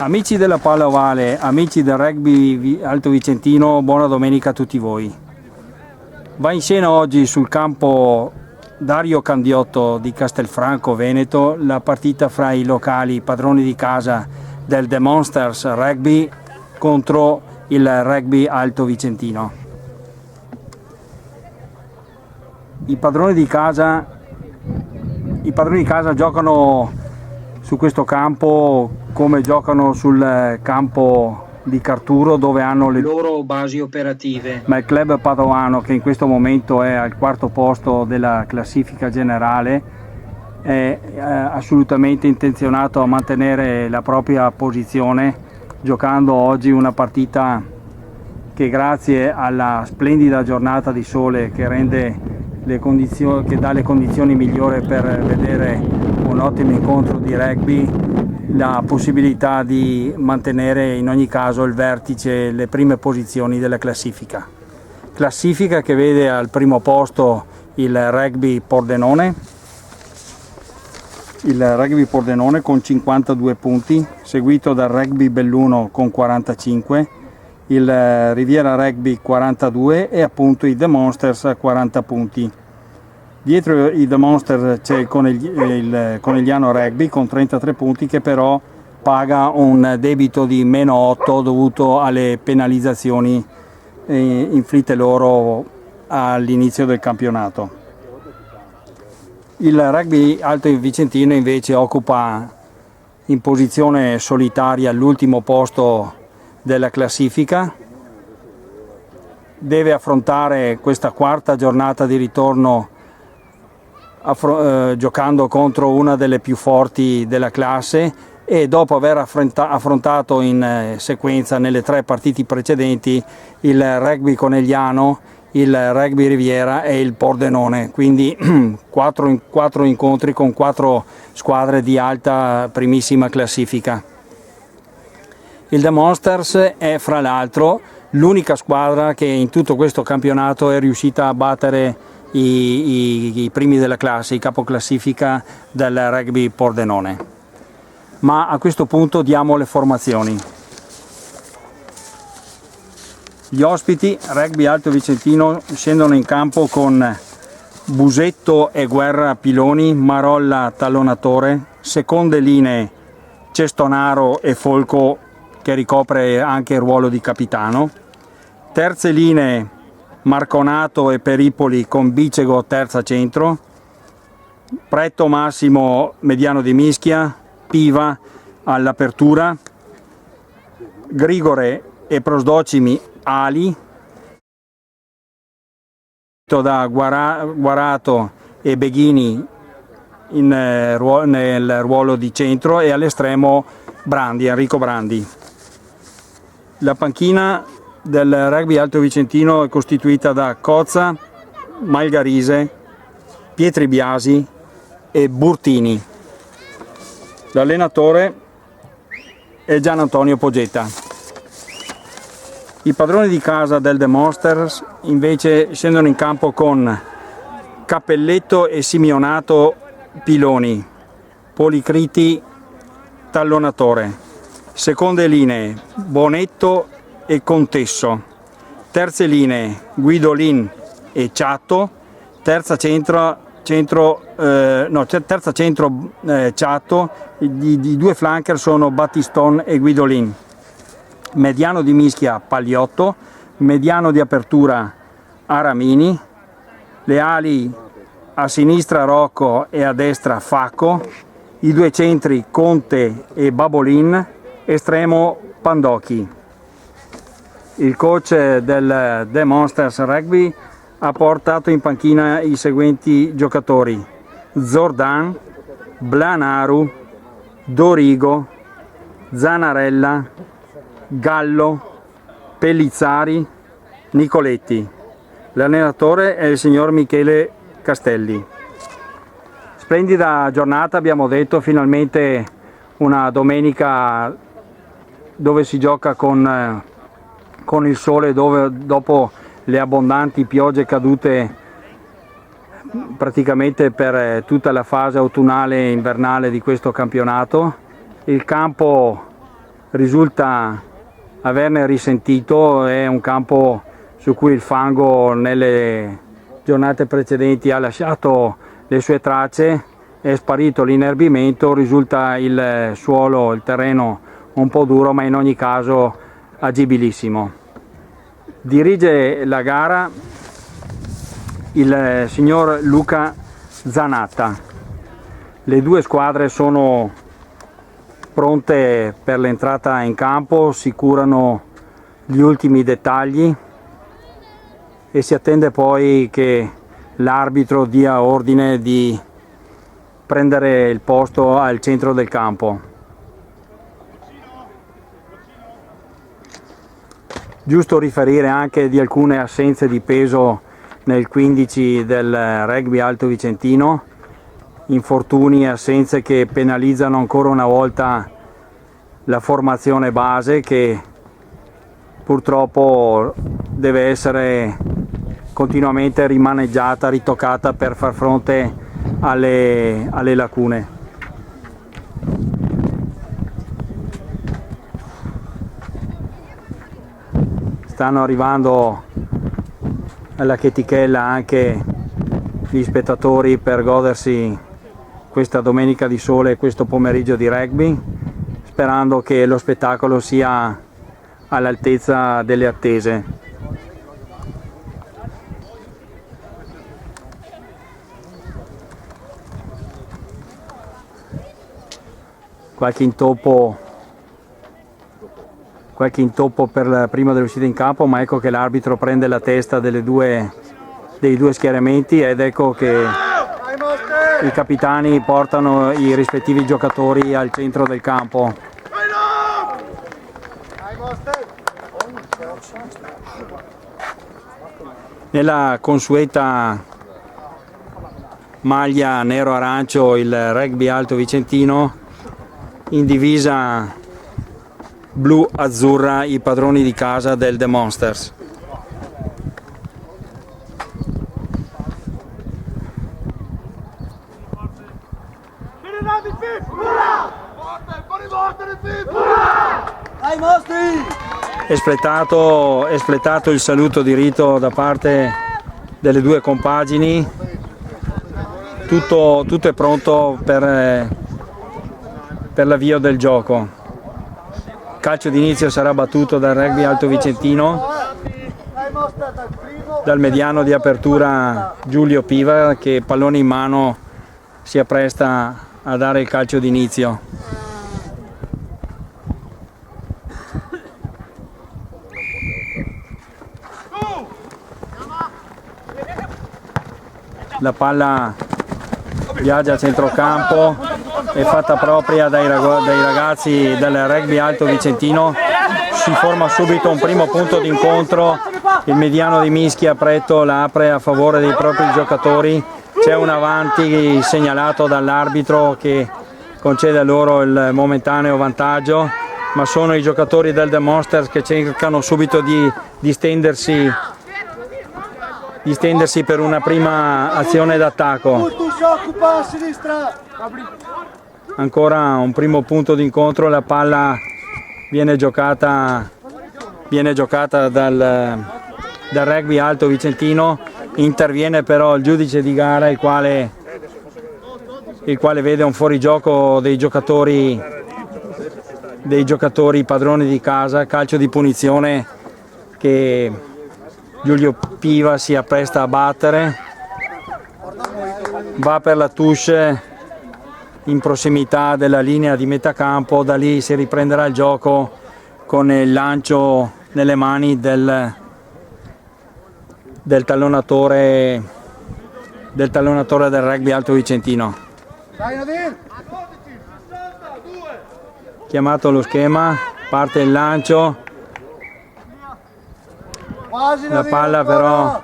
Amici della palla ovale, amici del rugby Alto Vicentino, buona domenica a tutti voi. Va in scena oggi sul campo Dario Candiotto di Castelfranco Veneto la partita fra i locali padroni di casa del The Monsters Rugby contro il Rugby Alto Vicentino. I padroni di casa giocano su questo campo come giocano sul campo di Carturo, dove hanno le loro basi operative, ma il club padovano, che in questo momento è al quarto posto della classifica generale, è assolutamente intenzionato a mantenere la propria posizione, giocando oggi una partita che, grazie alla splendida giornata di sole che dà le condizioni migliori per vedere un ottimo incontro di rugby, la possibilità di mantenere in ogni caso il vertice, le prime posizioni della classifica che vede al primo posto il Rugby Pordenone con 52 punti, seguito dal Rugby Belluno con 45, il Riviera Rugby 42 e appunto i The Monsters a 40 punti. Dietro i The Monsters c'è il Conigliano Rugby con 33 punti, che però paga un debito di meno 8 dovuto alle penalizzazioni inflitte loro all'inizio del campionato. Il Rugby Alto Vicentino invece occupa in posizione solitaria l'ultimo posto della classifica. Deve affrontare questa quarta giornata di ritorno giocando contro una delle più forti della classe, e dopo aver affrontato in sequenza nelle 3 partite precedenti il Rugby Conegliano, il Rugby Riviera e il Pordenone, quindi 4 incontri con 4 squadre di alta primissima classifica. Il The Monsters è fra l'altro l'unica squadra che in tutto questo campionato è riuscita a battere i primi della classe, i capoclassifica del Rugby Pordenone. Ma a questo punto diamo le formazioni. Gli ospiti Rugby Alto Vicentino scendono in campo con Busetto e Guerra Piloni, Marolla Tallonatore, seconde linee Cestonaro e Folco, che ricopre anche il ruolo di capitano, terze linee Marconato e Peripoli con Bicego terza centro, Pretto Massimo mediano di mischia, Piva all'apertura, Grigore e Prosdocimi ali, da Guarato e Beghini nel ruolo di centro, e all'estremo Enrico Brandi. La panchina del Rugby Alto Vicentino è costituita da Cozza, Malgarise, Pietri Biasi e Burtini. L'allenatore è Gian Antonio Poggetta. I padroni di casa del The Monsters invece scendono in campo con Cappelletto e Simeonato Piloni, Policriti Tallonatore, seconde linee Bonetto e Contesso, terze linee Guidolin e Ciatto, terza centro Ciatto, i 2 flanker sono Battiston e Guidolin, mediano di mischia Pagliotto, mediano di apertura Aramini, le ali a sinistra Rocco e a destra Facco, i 2 centri Conte e Babolin, estremo Pandocchi. Il coach del The Monsters Rugby ha portato in panchina i seguenti giocatori: Zordan, Blanaru, Dorigo, Zanarella, Gallo, Pellizzari, Nicoletti. L'allenatore è il signor Michele Castelli. Splendida giornata, abbiamo detto, finalmente una domenica dove si gioca con il sole, dove dopo le abbondanti piogge cadute praticamente per tutta la fase autunnale e invernale di questo campionato, il campo risulta averne risentito. È un campo su cui il fango nelle giornate precedenti ha lasciato le sue tracce, è sparito l'inerbimento, risulta il suolo, il terreno un po' duro, ma in ogni caso agibilissimo. Dirige la gara il signor Luca Zanatta. Le due squadre sono pronte per l'entrata in campo, si curano gli ultimi dettagli e si attende poi che l'arbitro dia ordine di prendere il posto al centro del campo. Giusto riferire anche di alcune assenze di peso nel 15 del rugby alto vicentino, infortuni e assenze che penalizzano ancora una volta la formazione base, che purtroppo deve essere continuamente rimaneggiata, ritoccata per far fronte alle lacune. Stanno arrivando alla chetichella anche gli spettatori per godersi questa domenica di sole e questo pomeriggio di rugby, sperando che lo spettacolo sia all'altezza delle attese. Qualche intoppo per prima dell'uscita in campo, ma ecco che l'arbitro prende la testa dei due schieramenti ed ecco che i capitani portano i rispettivi giocatori al centro del campo. Nella consueta maglia nero-arancio il rugby alto vicentino, in divisa blu-azzurra i padroni di casa del The Monsters. Espletato il saluto di rito da parte delle due compagini, tutto è pronto per l'avvio del gioco. Calcio d'inizio sarà battuto dal rugby alto vicentino, dal mediano di apertura Giulio Piva, che pallone in mano si appresta a dare il calcio d'inizio. La palla viaggia a centrocampo, è fatta propria dai ragazzi del rugby alto vicentino. Si forma subito un primo punto d'incontro, il mediano di Mischia Preto la apre a favore dei propri giocatori, c'è un avanti segnalato dall'arbitro che concede loro il momentaneo vantaggio, ma sono i giocatori del The Monsters che cercano subito di stendersi per una prima azione d'attacco. Ancora un primo punto d'incontro, la palla viene giocata dal rugby alto vicentino, interviene però il giudice di gara, il quale vede un fuorigioco dei giocatori padroni di casa, calcio di punizione che Giulio Piva si appresta a battere, va per la touche in prossimità della linea di metà campo, da lì si riprenderà il gioco con il lancio nelle mani del tallonatore del rugby alto vicentino. Chiamato lo schema, parte il lancio, la palla però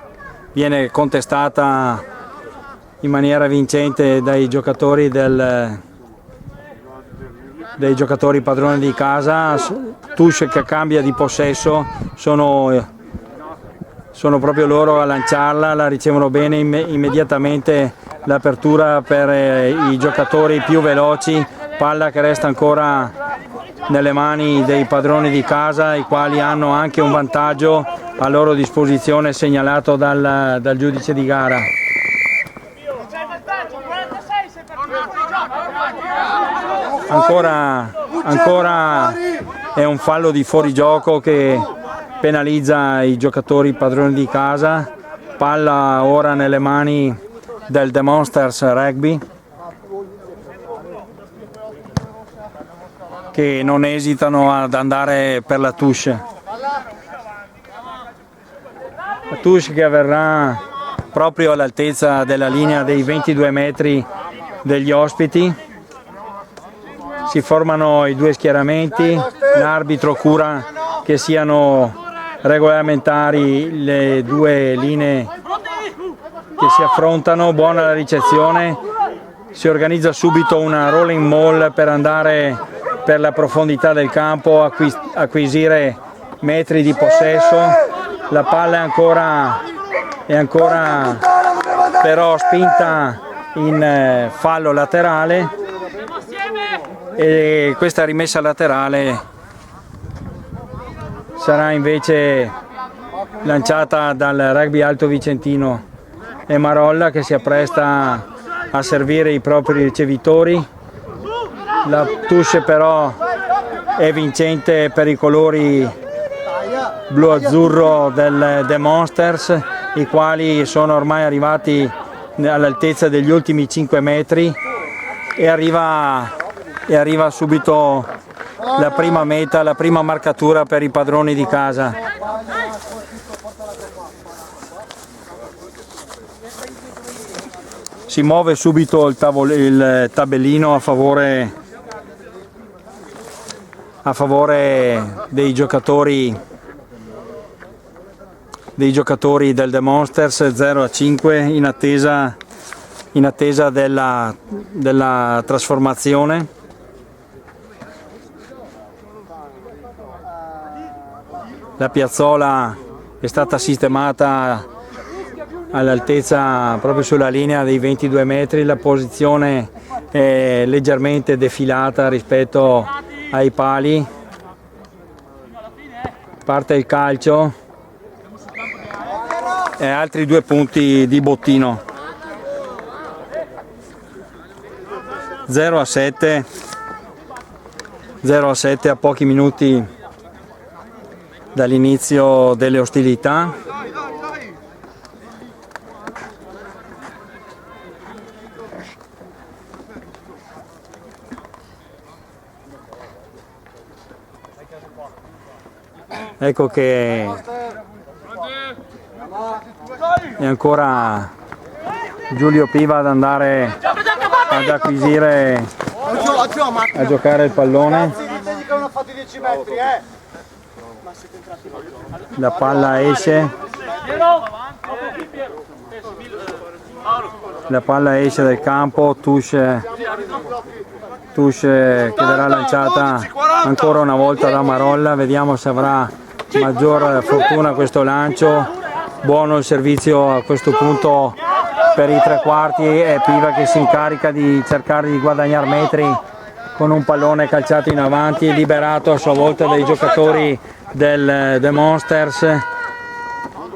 viene contestata in maniera vincente dai giocatori padroni di casa. Touche che cambia di possesso, sono proprio loro a lanciarla, la ricevono bene immediatamente, l'apertura per i giocatori più veloci, palla che resta ancora nelle mani dei padroni di casa, i quali hanno anche un vantaggio a loro disposizione segnalato dal giudice di gara. Ancora è un fallo di fuorigioco che penalizza i giocatori padroni di casa. Palla ora nelle mani del The Monsters Rugby, che non esitano ad andare per la touche. La touche che avverrà proprio all'altezza della linea dei 22 metri degli ospiti. Si formano i due schieramenti, l'arbitro cura che siano regolamentari le due linee che si affrontano. Buona la ricezione, si organizza subito una rolling mall per andare per la profondità del campo, acquisire metri di possesso. La palla è ancora però spinta in fallo laterale, e questa rimessa laterale sarà invece lanciata dal Rugby Alto Vicentino e Marolla, che si appresta a servire i propri ricevitori. La touche però è vincente per i colori blu-azzurro del The Monsters, i quali sono ormai arrivati all'altezza degli ultimi 5 metri, e arriva subito la prima meta, la prima marcatura per i padroni di casa. Si muove subito il tabellino a favore dei giocatori del The Monsters, 0-5 in attesa della trasformazione. La piazzola è stata sistemata all'altezza proprio sulla linea dei 22 metri, la posizione è leggermente defilata rispetto ai pali. Parte il calcio e altri 2 punti di bottino. 0-7 a pochi minuti dall'inizio delle ostilità. Ecco che è ancora Giulio Piva ad andare ad acquisire, a giocare il pallone. La palla esce, dal campo. Touche che verrà lanciata ancora una volta da Marolla. Vediamo se avrà maggior fortuna questo lancio. Buono il servizio a questo punto per i tre quarti, è Piva che si incarica di cercare di guadagnare metri con un pallone calciato in avanti, liberato a sua volta dai giocatori del The Monsters.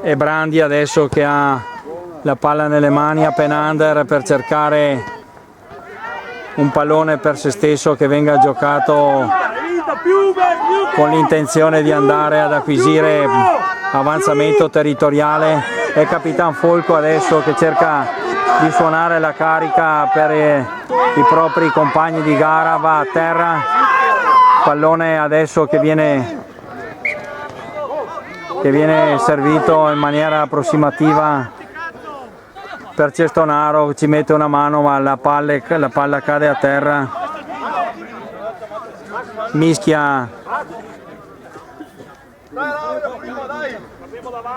E Brandi adesso che ha la palla nelle mani a Penander per cercare un pallone per se stesso che venga giocato con l'intenzione di andare ad acquisire avanzamento territoriale. È Capitan Folco adesso che cerca di suonare la carica per i propri compagni di gara, va a terra, pallone adesso che viene servito in maniera approssimativa per Cestonaro, ci mette una mano ma la palla cade a terra.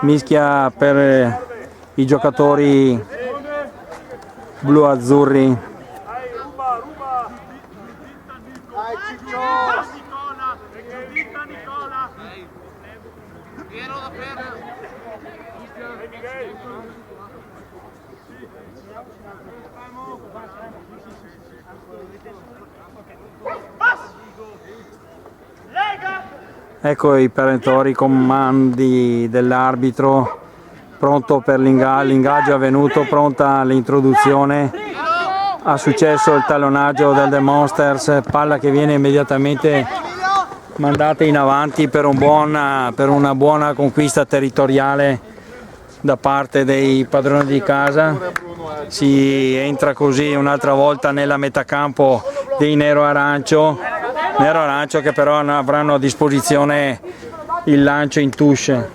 Mischia per i giocatori blu-azzurri. Ecco i perentori comandi dell'arbitro, pronto per l'ingaggio avvenuto, pronta l'introduzione. Ha successo il tallonaggio del The Monsters, palla che viene immediatamente mandata in avanti per una buona conquista territoriale da parte dei padroni di casa. Si entra così un'altra volta nella metacampo dei nero-arancio che però avranno a disposizione il lancio in touche.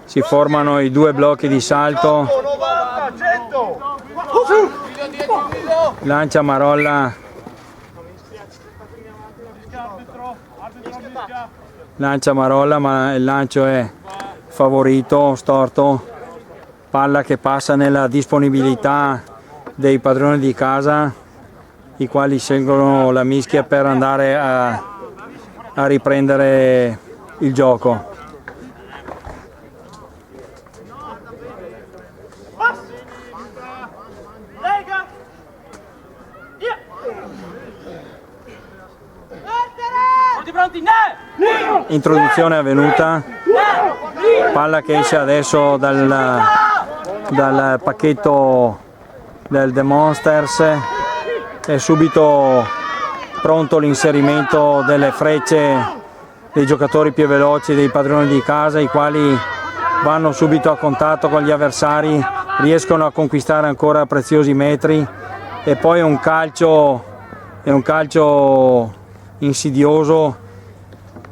Si formano i due blocchi di salto, lancia Marolla, ma il lancio è favorito, storto, palla che passa nella disponibilità dei padroni di casa, i quali scelgono la mischia per andare a riprendere il gioco. Introduzione avvenuta, palla che esce adesso dal pacchetto del The Monsters, è subito pronto l'inserimento delle frecce dei giocatori più veloci dei padroni di casa, i quali vanno subito a contatto con gli avversari, riescono a conquistare ancora preziosi metri, e poi è un calcio insidioso,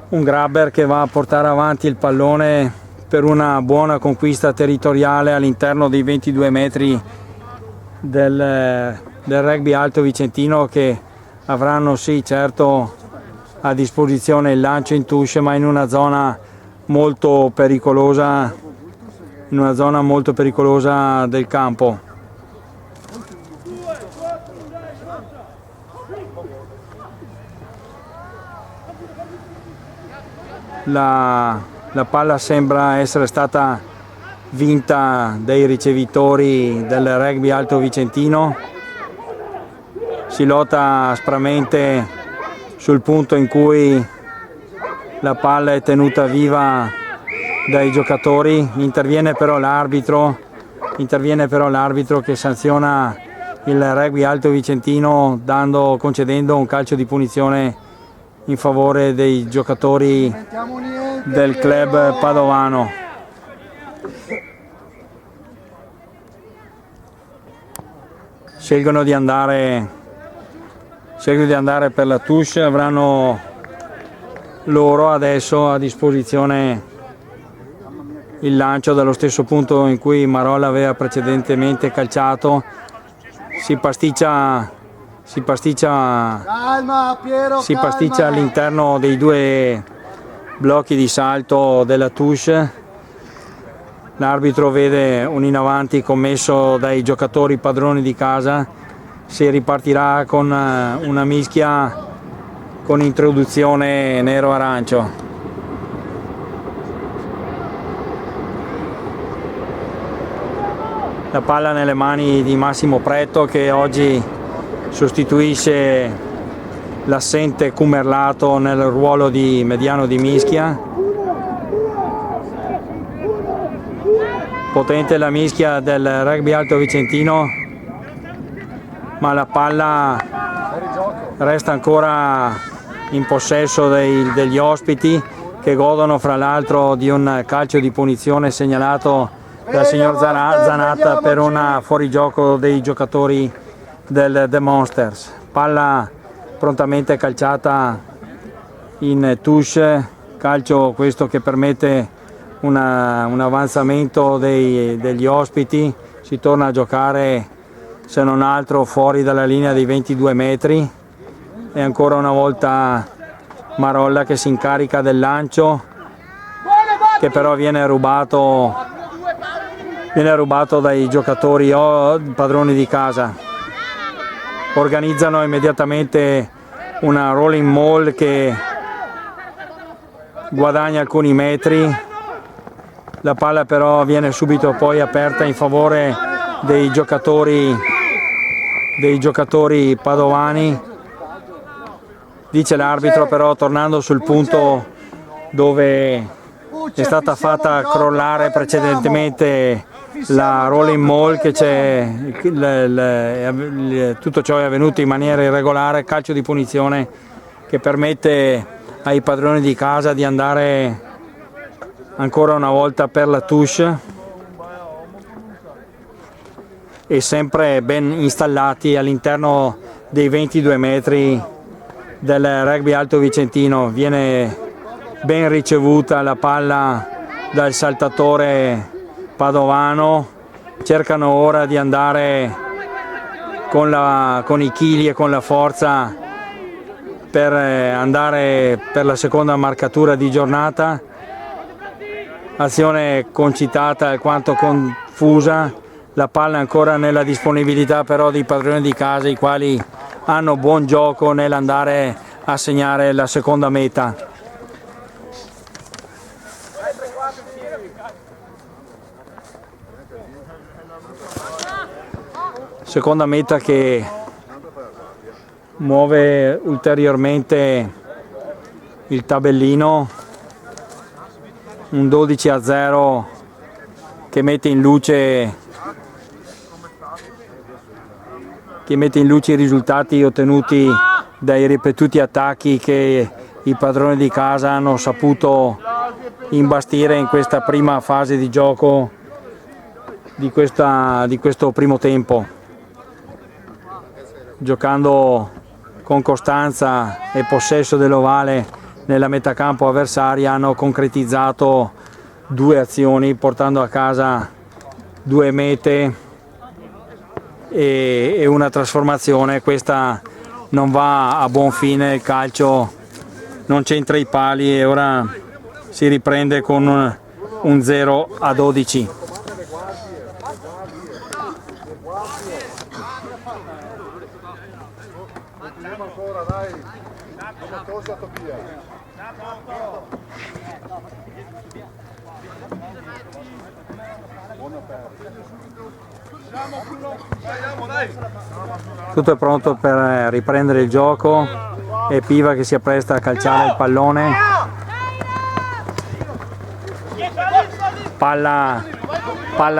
un grabber che va a portare avanti il pallone per una buona conquista territoriale all'interno dei 22 metri del rugby alto vicentino, che avranno sì certo a disposizione il lancio in touche, ma in una zona molto pericolosa, del campo. La palla sembra essere stata vinta dai ricevitori del rugby alto vicentino. Si lotta aspramente sul punto in cui la palla è tenuta viva dai giocatori. Interviene però l'arbitro che sanziona il rugby alto vicentino concedendo un calcio di punizione in favore dei giocatori del club padovano. Scelgono di andare per la touche, avranno loro adesso a disposizione il lancio dallo stesso punto in cui Marolla aveva precedentemente calciato. Si pasticcia all'interno dei due blocchi di salto della touche. L'arbitro vede un in avanti commesso dai giocatori padroni di casa. Si ripartirà con una mischia con introduzione nero-arancio. La palla nelle mani di Massimo Pretto, che oggi sostituisce l'assente Cumerlato nel ruolo di mediano di mischia. Potente la mischia del rugby alto vicentino, ma la palla resta ancora in possesso degli ospiti, che godono fra l'altro di un calcio di punizione segnalato dal signor Zanatta per una fuorigioco dei giocatori del The Monsters. Palla prontamente calciata in touche, calcio questo che permette un avanzamento degli ospiti. Si torna a giocare, se non altro, fuori dalla linea dei 22 metri, e ancora una volta Marolla che si incarica del lancio, che però viene rubato dai giocatori padroni di casa. Organizzano immediatamente una rolling maul che guadagna alcuni metri. La palla però viene subito poi aperta in favore dei giocatori padovani, dice l'arbitro, però tornando sul punto dove è stata fatta crollare precedentemente la rolling mall, che tutto ciò è avvenuto in maniera irregolare, calcio di punizione che permette ai padroni di casa di andare ancora una volta per la touche, e sempre ben installati all'interno dei 22 metri del Rugby Alto Vicentino. Viene ben ricevuta la palla dal saltatore padovano, cercano ora di andare con i chili e con la forza per andare per la seconda marcatura di giornata. Azione concitata alquanto confusa, la palla ancora nella disponibilità però dei padroni di casa, i quali hanno buon gioco nell'andare a segnare la seconda meta. Seconda meta che muove ulteriormente il tabellino, un 12-0 che mette in luce i risultati ottenuti dai ripetuti attacchi che i padroni di casa hanno saputo imbastire in questa prima fase di gioco di questo primo tempo, giocando con costanza e possesso dell'ovale nella metà campo avversaria. Hanno concretizzato 2 azioni portando a casa 2 mete e una trasformazione. Questa non va a buon fine, il calcio non c'entra i pali e ora si riprende con un 0-12. Tutto è pronto per riprendere il gioco e Piva che si appresta a calciare il pallone. Palla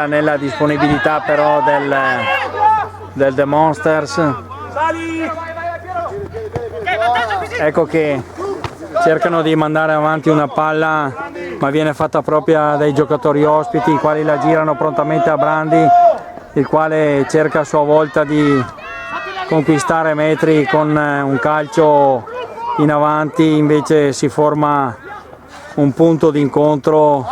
nella disponibilità però del The Monsters. Ecco che cercano di mandare avanti una palla, ma viene fatta propria dai giocatori ospiti, i quali la girano prontamente a Brandi, il quale cerca a sua volta di conquistare metri con un calcio in avanti. Invece si forma un punto di incontro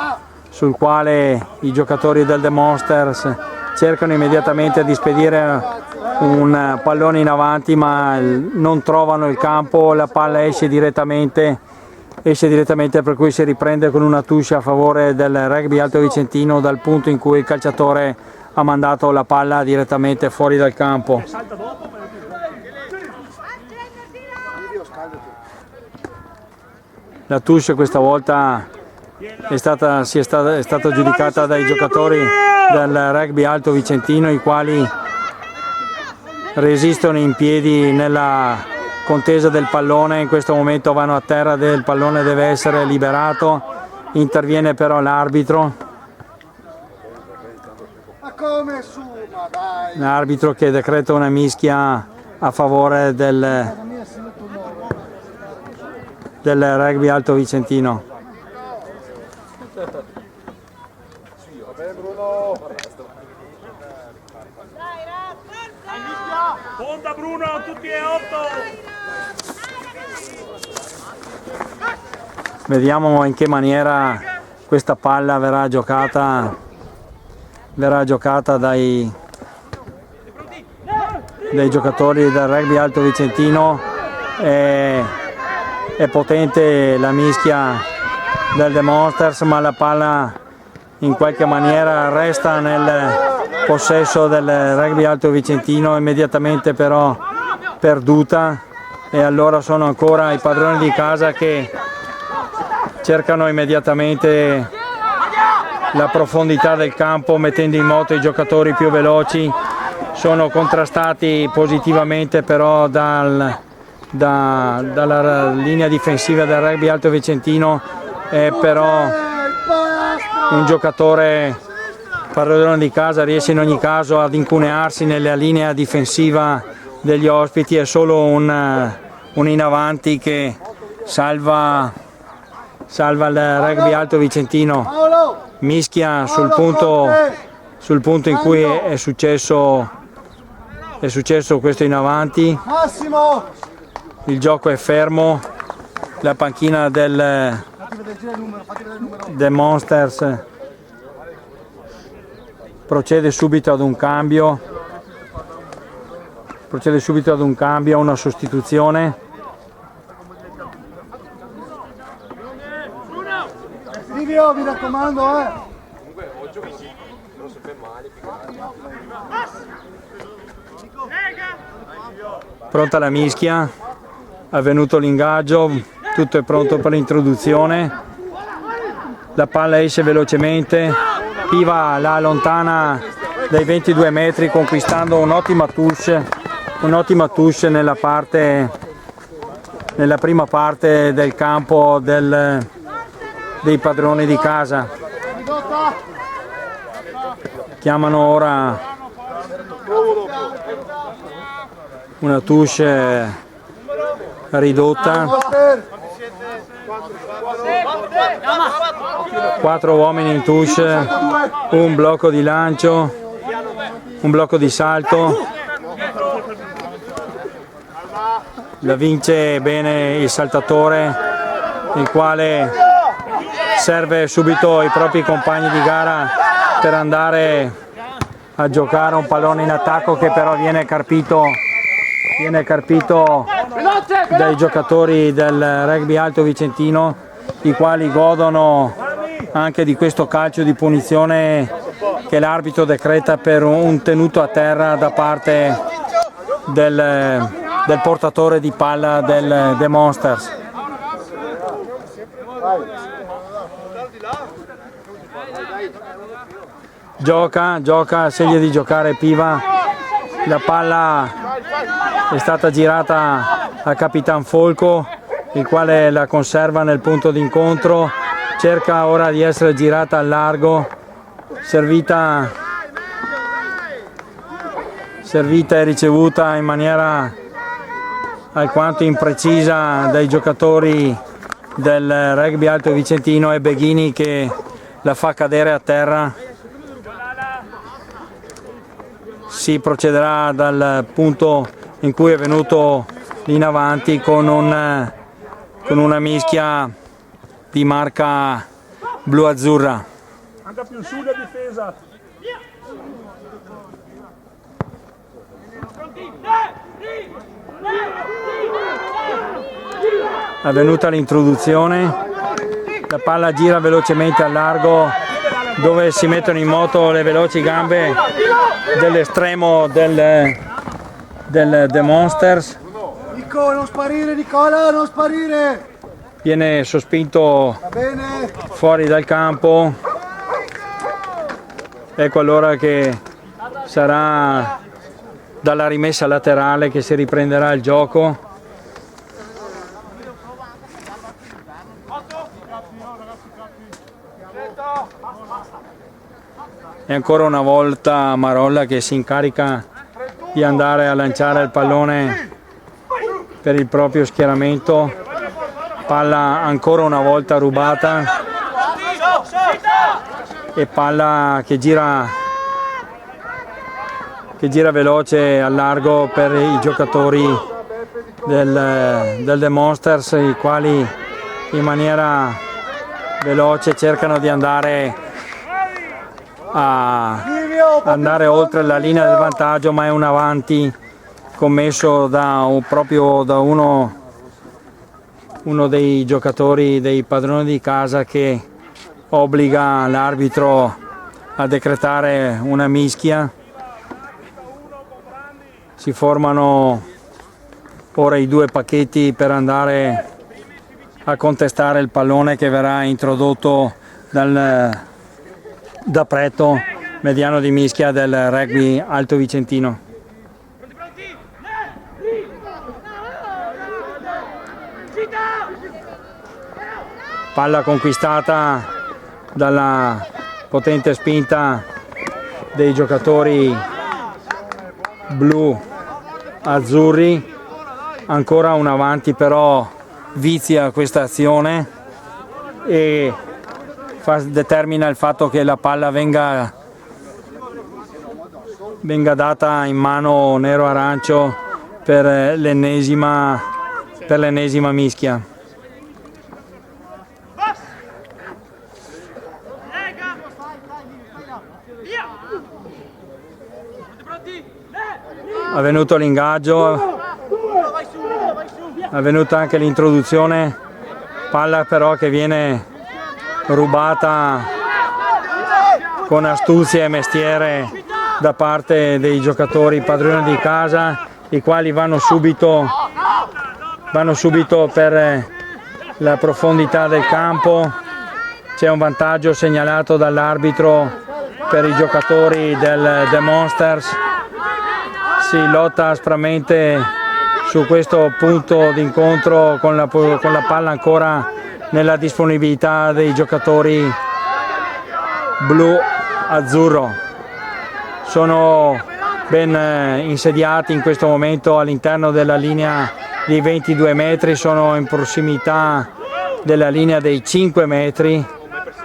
sul quale i giocatori del The Monsters cercano immediatamente di spedire un pallone in avanti, ma non trovano il campo, la palla esce direttamente, per cui si riprende con una touche a favore del Rugby Alto Vicentino dal punto in cui il calciatore ha mandato la palla direttamente fuori dal campo. La touche questa volta è stata giudicata dai giocatori del Rugby Alto Vicentino, i quali resistono in piedi nella contesa del pallone. In questo momento vanno a terra, il pallone deve essere liberato, interviene però l'arbitro. L'arbitro che decreta una mischia a favore del Rugby Alto Vicentino. Fonda Bruno, tutti e 8. Vediamo in che maniera questa palla verrà giocata dai giocatori del Rugby Alto Vicentino. È potente la mischia del The Monsters, ma la palla in qualche maniera resta nel possesso del Rugby Alto Vicentino, immediatamente però perduta, e allora sono ancora i padroni di casa che cercano immediatamente la profondità del campo mettendo in moto i giocatori più veloci. Sono contrastati positivamente però dal dalla linea difensiva del Rugby Alto Vicentino, è però un giocatore padrone di casa, riesce in ogni caso ad incunearsi nella linea difensiva degli ospiti. È solo un in avanti che salva il Rugby Alto Vicentino, mischia sul punto in cui è successo questo in avanti. Il gioco è fermo, la panchina del Monsters procede subito ad un cambio, a una sostituzione. Silvio, mi raccomando, Pronta la mischia, è venuto l'ingaggio, tutto è pronto per l'introduzione. La palla esce velocemente, Piva la allontana dai 22 metri conquistando un'ottima touche nella prima parte del campo dei padroni di casa. Chiamano ora una touche ridotta. 4 uomini in touche, un blocco di lancio, un blocco di salto. La vince bene il saltatore, il quale serve subito i propri compagni di gara per andare a giocare un pallone in attacco che però viene carpito dai giocatori del Rugby Alto Vicentino, i quali godono anche di questo calcio di punizione che l'arbitro decreta per un tenuto a terra da parte del portatore di palla dei Monsters. Gioca, sceglie di giocare Piva. La palla è stata girata al Capitan Folco, il quale la conserva nel punto d'incontro. Cerca ora di essere girata al largo, servita e ricevuta in maniera alquanto imprecisa dai giocatori del Rugby Alto Vicentino, e Beghini che la fa cadere a terra. Si procederà dal punto in cui è venuto in avanti con una mischia di marca blu-azzurra. Anche più su la difesa. È venuta l'introduzione, la palla gira velocemente al largo, dove si mettono in moto le veloci gambe dell'estremo del The Monsters. Nico, non sparire, Nicola, non sparire! Viene sospinto fuori dal campo. Ecco allora che sarà dalla rimessa laterale che si riprenderà il gioco. E ancora una volta Marolla che si incarica di andare a lanciare il pallone per il proprio schieramento. Palla ancora una volta rubata e palla che gira veloce al largo per i giocatori del The Monsters, i quali in maniera veloce cercano di andare oltre la linea del vantaggio, ma è un avanti commesso da uno dei giocatori dei padroni di casa, che obbliga l'arbitro a decretare una mischia. Si formano ora i due pacchetti per andare a contestare il pallone che verrà introdotto da Preto, mediano di mischia del Rugby Alto Vicentino. palla conquistata dalla potente spinta dei giocatori blu azzurri. Ancora un avanti, però vizia questa azione e determina il fatto che la palla venga data in mano nero-arancio per l'ennesima mischia. È venuto l'ingaggio, è venuta anche l'introduzione, palla però che viene rubata con astuzia e mestiere da parte dei giocatori padroni di casa, i quali vanno subito per la profondità del campo. C'è un vantaggio segnalato dall'arbitro per i giocatori del The Monsters. Si lotta aspramente su questo punto d'incontro con la palla ancora nella disponibilità dei giocatori blu-azzurro. Sono ben insediati in questo momento all'interno della linea di 22 metri, sono in prossimità della linea dei 5 metri,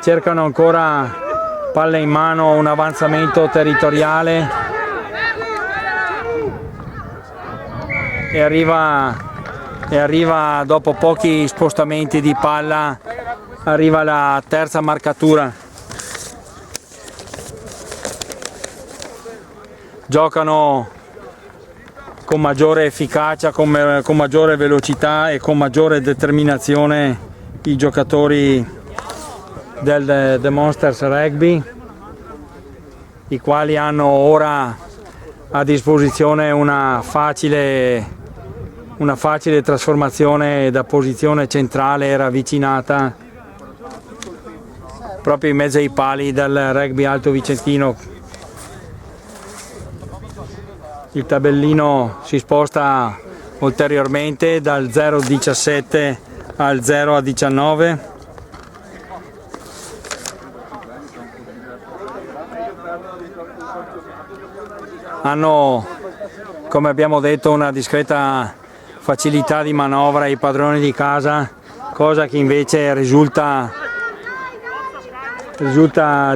cercano ancora palle in mano, un avanzamento territoriale e arriva dopo pochi spostamenti di palla, arriva la terza marcatura. Giocano con maggiore efficacia, con maggiore velocità e con maggiore determinazione i giocatori del The Monsters Rugby, i quali hanno ora a disposizione una facile trasformazione da posizione centrale ravvicinata proprio in mezzo ai pali del Rugby Alto Vicentino. Il tabellino si sposta ulteriormente dal 0,17 al 0,19. Hanno, come abbiamo detto, una discreta facilità di manovra i padroni di casa, cosa che invece risulta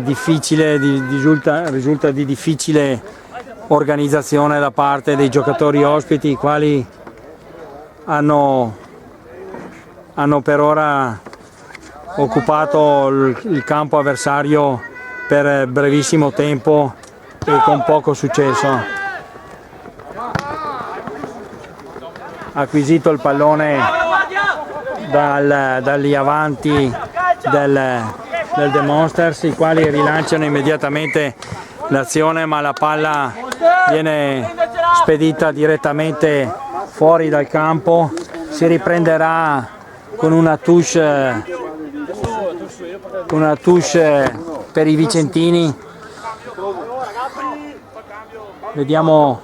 difficile, risulta di difficile organizzazione da parte dei giocatori ospiti, i quali hanno per ora occupato il campo avversario per brevissimo tempo e con poco successo. Acquisito il pallone dagli avanti del The Monsters, i quali rilanciano immediatamente l'azione, ma la palla viene spedita direttamente fuori dal campo. Si riprenderà con una touche per i vicentini. Vediamo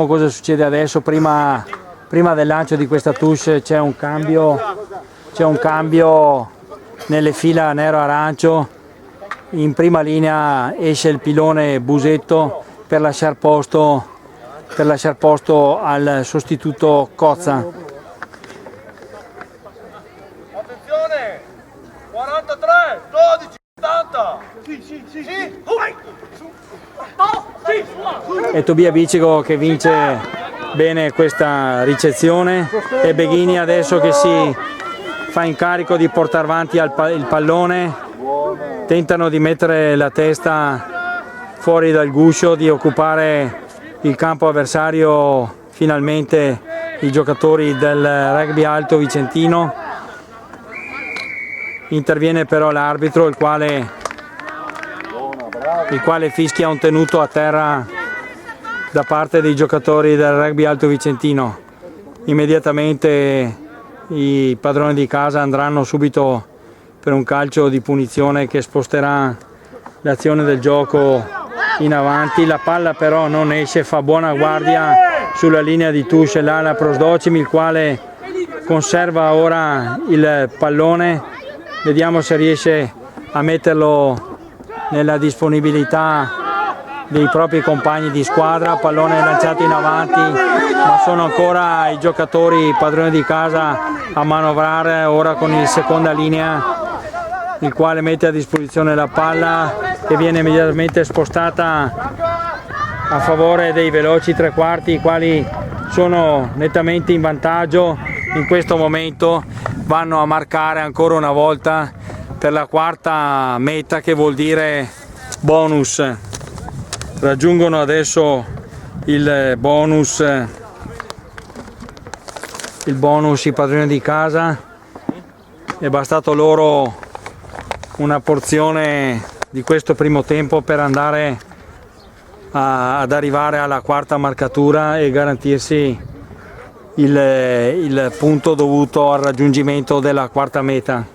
cosa succede adesso. Prima del lancio di questa touche c'è un cambio nelle fila nero-arancio. In prima linea esce il pilone Busetto per lasciar posto al sostituto Cozza. Attenzione! 43, 12, 80! E Tobia Bicico che vince bene questa ricezione, e Beghini adesso che si fa incarico di portare avanti il pallone. Tentano di mettere la testa fuori dal guscio, di occupare il campo avversario finalmente i giocatori del Rugby Alto Vicentino. Interviene però l'arbitro, il quale fischia un tenuto a terra da parte dei giocatori del Rugby Alto Vicentino. Immediatamente i padroni di casa andranno subito per un calcio di punizione che sposterà l'azione del gioco in avanti. La palla però non esce, fa buona guardia sulla linea di touche l'ala Prosdocimi, il quale conserva ora il pallone, vediamo se riesce a metterlo nella disponibilità dei propri compagni di squadra. Pallone lanciato in avanti, ma sono ancora i giocatori padroni di casa a manovrare ora con il seconda linea, il quale mette a disposizione la palla che viene immediatamente spostata a favore dei veloci tre quarti, i quali sono nettamente in vantaggio. In questo momento vanno a marcare ancora una volta per la quarta meta, che vuol dire bonus. Raggiungono adesso il bonus i padroni di casa. È bastato loro una porzione di questo primo tempo per andare ad arrivare alla quarta marcatura e garantirsi il punto dovuto al raggiungimento della quarta meta.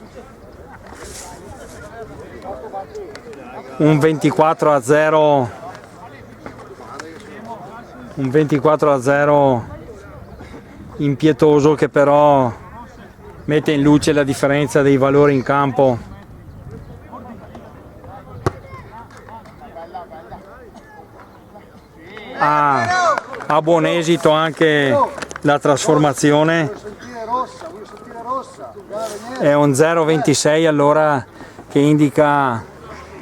Un 24-0, un 24-0 impietoso, che però mette in luce la differenza dei valori in campo. Ha buon esito anche la trasformazione, è un 0,26 allora che indica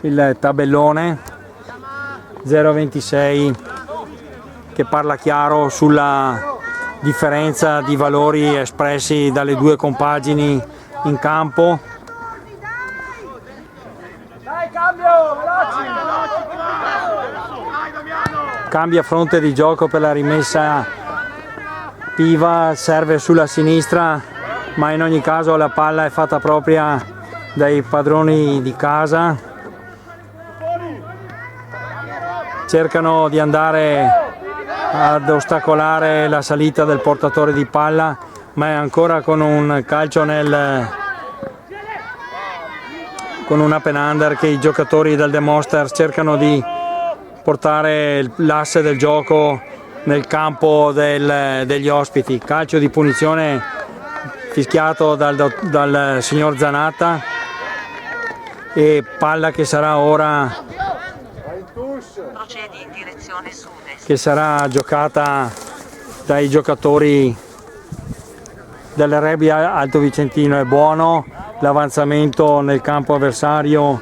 il tabellone, 0,26 che parla chiaro sulla differenza di valori espressi dalle due compagini in campo. Cambia fronte di gioco per la rimessa Piva, serve sulla sinistra, ma in ogni caso la palla è fatta propria dai padroni di casa. Cercano di andare ad ostacolare la salita del portatore di palla, ma è ancora con un calcio con un open under che i giocatori del The Monsters cercano di portare l'asse del gioco nel campo degli ospiti. Calcio di punizione fischiato dal signor Zanatta e palla che sarà ora che sarà giocata dai giocatori del Rugby Alto Vicentino. È buono l'avanzamento nel campo avversario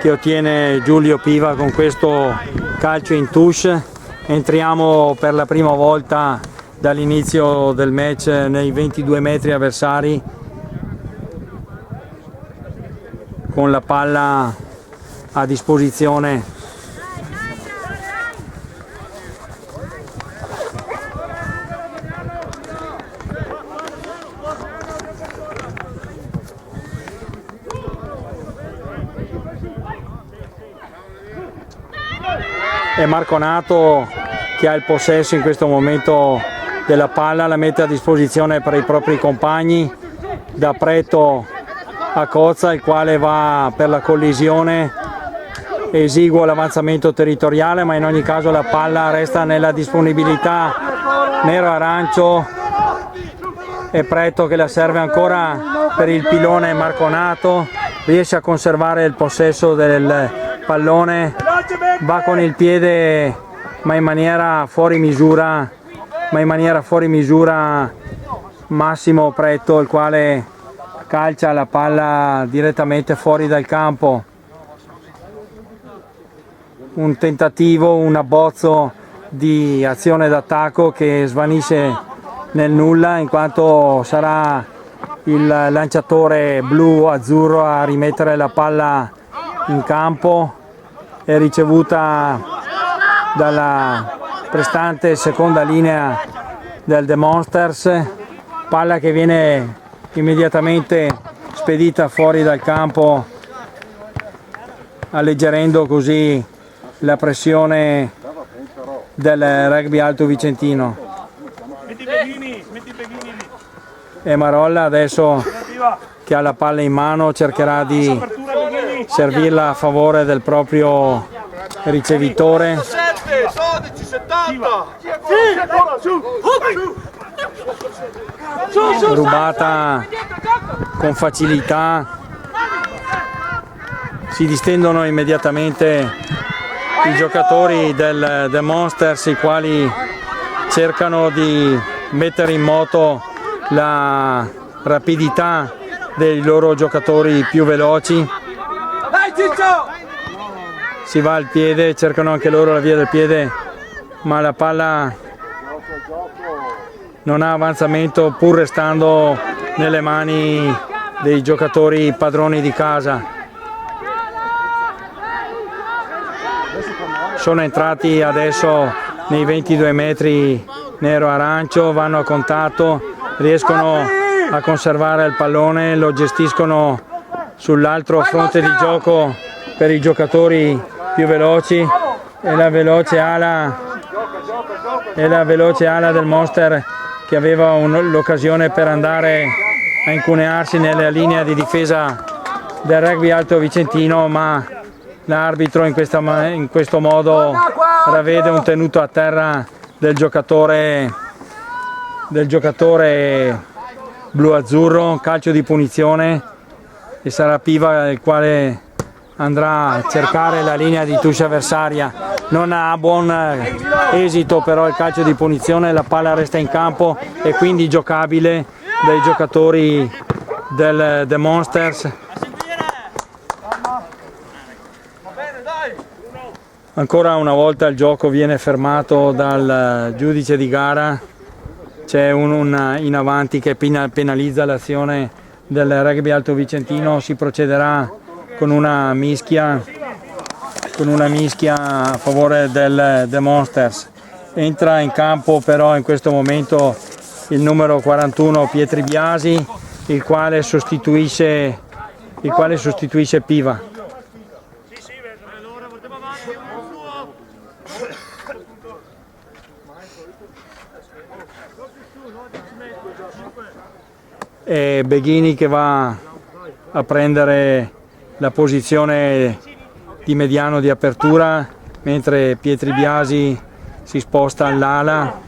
che ottiene Giulio Piva con questo calcio in touche. Entriamo per la prima volta dall'inizio del match nei 22 metri avversari, con la palla a disposizione. È Marconato che ha il possesso in questo momento della palla, la mette a disposizione per i propri compagni, da Preto a Cozza, il quale va per la collisione. Esiguo l'avanzamento territoriale, ma in ogni caso la palla resta nella disponibilità nero-arancio. È Preto che la serve ancora per il pilone Marconato, riesce a conservare il possesso del pallone, va con il piede ma in maniera fuori misura, Massimo Preto, il quale calcia la palla direttamente fuori dal campo. Un tentativo, un abbozzo di azione d'attacco che svanisce nel nulla, in quanto sarà il lanciatore blu-azzurro a rimettere la palla in campo. È ricevuta dalla prestante seconda linea del The Monsters, palla che viene immediatamente spedita fuori dal campo, alleggerendo così la pressione del Rugby Alto Vicentino. E Marolla adesso che ha la palla in mano cercherà di servirla a favore del proprio ricevitore. 12, 70. rubata con facilità. Si distendono immediatamente i giocatori del Monsters, i quali cercano di mettere in moto la rapidità dei loro giocatori più veloci. Si va al piede, cercano anche loro la via del piede, ma la palla non ha avanzamento pur restando nelle mani dei giocatori padroni di casa. Sono entrati adesso nei 22 metri nero-arancio, vanno a contatto, riescono a conservare il pallone, lo gestiscono sull'altro fronte di gioco per i giocatori più veloci e la veloce ala del Monster che aveva l'occasione per andare a incunearsi nella linea di difesa del Rugby Alto Vicentino, ma l'arbitro in questo modo ravvede un tenuto a terra del giocatore blu-azzurro, calcio di punizione, e sarà Piva il quale andrà a cercare la linea di touche avversaria. Non ha buon esito però il calcio di punizione, la palla resta in campo e quindi giocabile dai giocatori del The Monsters. Ancora una volta il gioco viene fermato dal giudice di gara, c'è un in avanti che penalizza l'azione del Rugby Alto Vicentino. Si procederà con una mischia a favore del The Monsters. Entra in campo però in questo momento il numero 41 Pietri Biasi, il quale sostituisce Piva. E Beghini che va a prendere la posizione di mediano di apertura, mentre Pietri Biasi si sposta all'ala.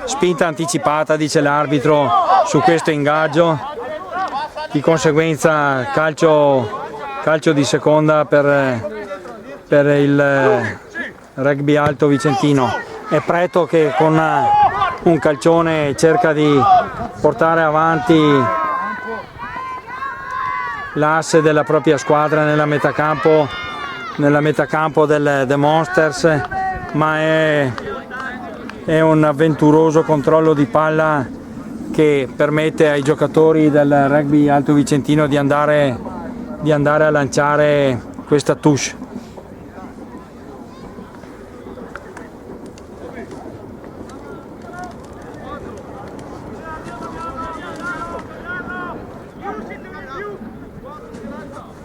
Spinta anticipata, dice l'arbitro, su questo ingaggio, di conseguenza calcio di seconda per il Rugby Alto Vicentino. È Preto che con un calcione cerca di portare avanti l'asse della propria squadra nella metacampo del The Monsters, ma è un avventuroso controllo di palla che permette ai giocatori del Rugby Alto Vicentino di andare a lanciare questa touche.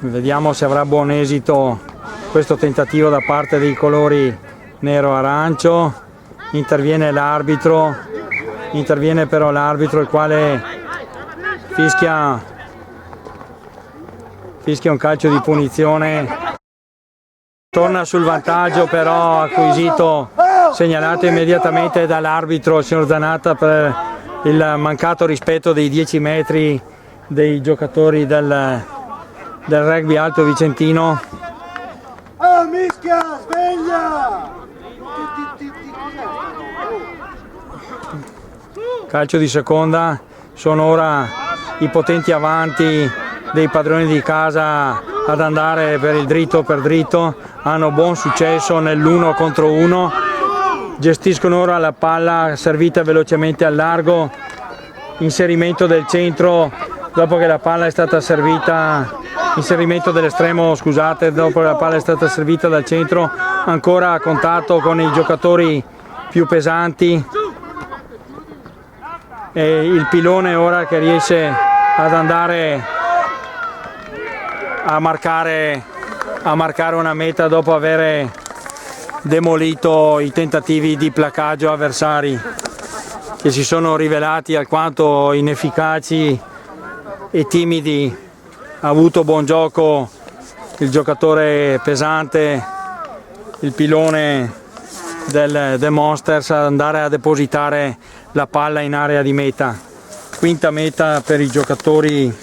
Vediamo se avrà buon esito questo tentativo da parte dei colori nero-arancio. Interviene però l'arbitro, il quale fischia un calcio di punizione. Torna sul vantaggio però acquisito, segnalato immediatamente dall'arbitro, il signor Zanatta, per il mancato rispetto dei 10 metri dei giocatori del Rugby Alto Vicentino. Oh, mischia, sveglia! Calcio di seconda, sono ora i potenti avanti dei padroni di casa ad andare per il dritto per dritto, hanno buon successo nell'1 contro 1, gestiscono ora la palla servita velocemente al largo, inserimento del centro dopo che la palla è stata servita, inserimento dell'estremo, scusate, dopo che la palla è stata servita dal centro, ancora a contatto con i giocatori più pesanti, e il pilone ora che riesce ad andare a marcare una meta dopo aver demolito i tentativi di placaggio avversari, che si sono rivelati alquanto inefficaci e timidi. Ha avuto buon gioco il giocatore pesante, il pilone del The Monsters, ad andare a depositare la palla in area di meta. Quinta meta per i giocatori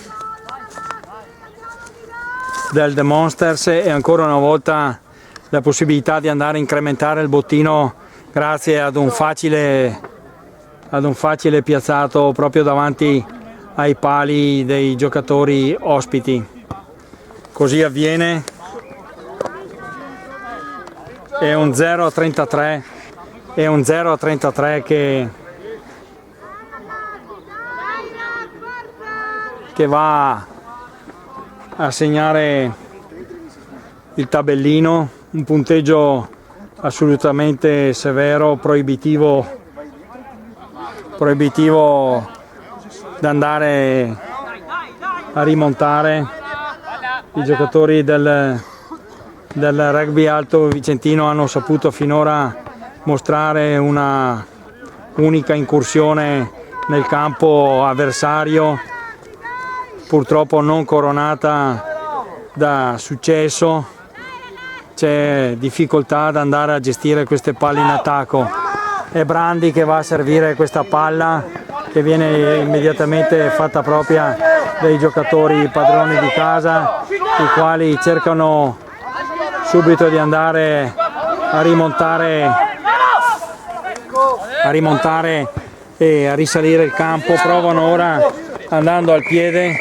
del The Monsters e ancora una volta la possibilità di andare a incrementare il bottino grazie ad un facile piazzato proprio davanti ai pali dei giocatori ospiti. Così avviene, è un 0-33, è un 0-33 che va a segnare il tabellino, un punteggio assolutamente severo, proibitivo da andare a rimontare. I giocatori del rugby alto vicentino hanno saputo finora mostrare una unica incursione nel campo avversario, purtroppo non coronata da successo. C'è difficoltà ad andare a gestire queste palle in attacco. È Brandi che va a servire questa palla, che viene immediatamente fatta propria dai giocatori padroni di casa, i quali cercano subito di andare a rimontare e a risalire il campo. Provano ora andando al piede.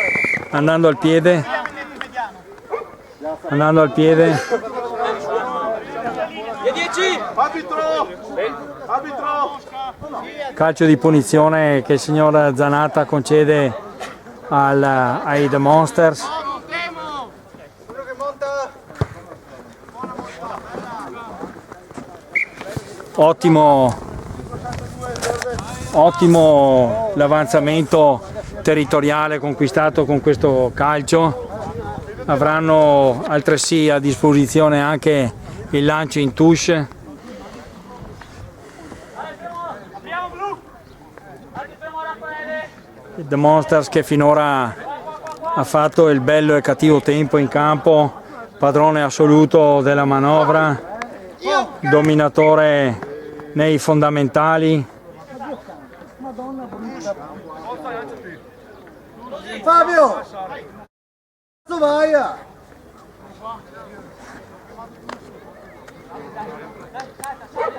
Calcio di punizione che il signor Zanatta concede ai The Monsters. Ottimo l'avanzamento territoriale conquistato con questo calcio. Avranno altresì a disposizione anche il lancio in touche. The Monsters che finora ha fatto il bello e cattivo tempo in campo, padrone assoluto della manovra, dominatore nei fondamentali. Fabio! Vai!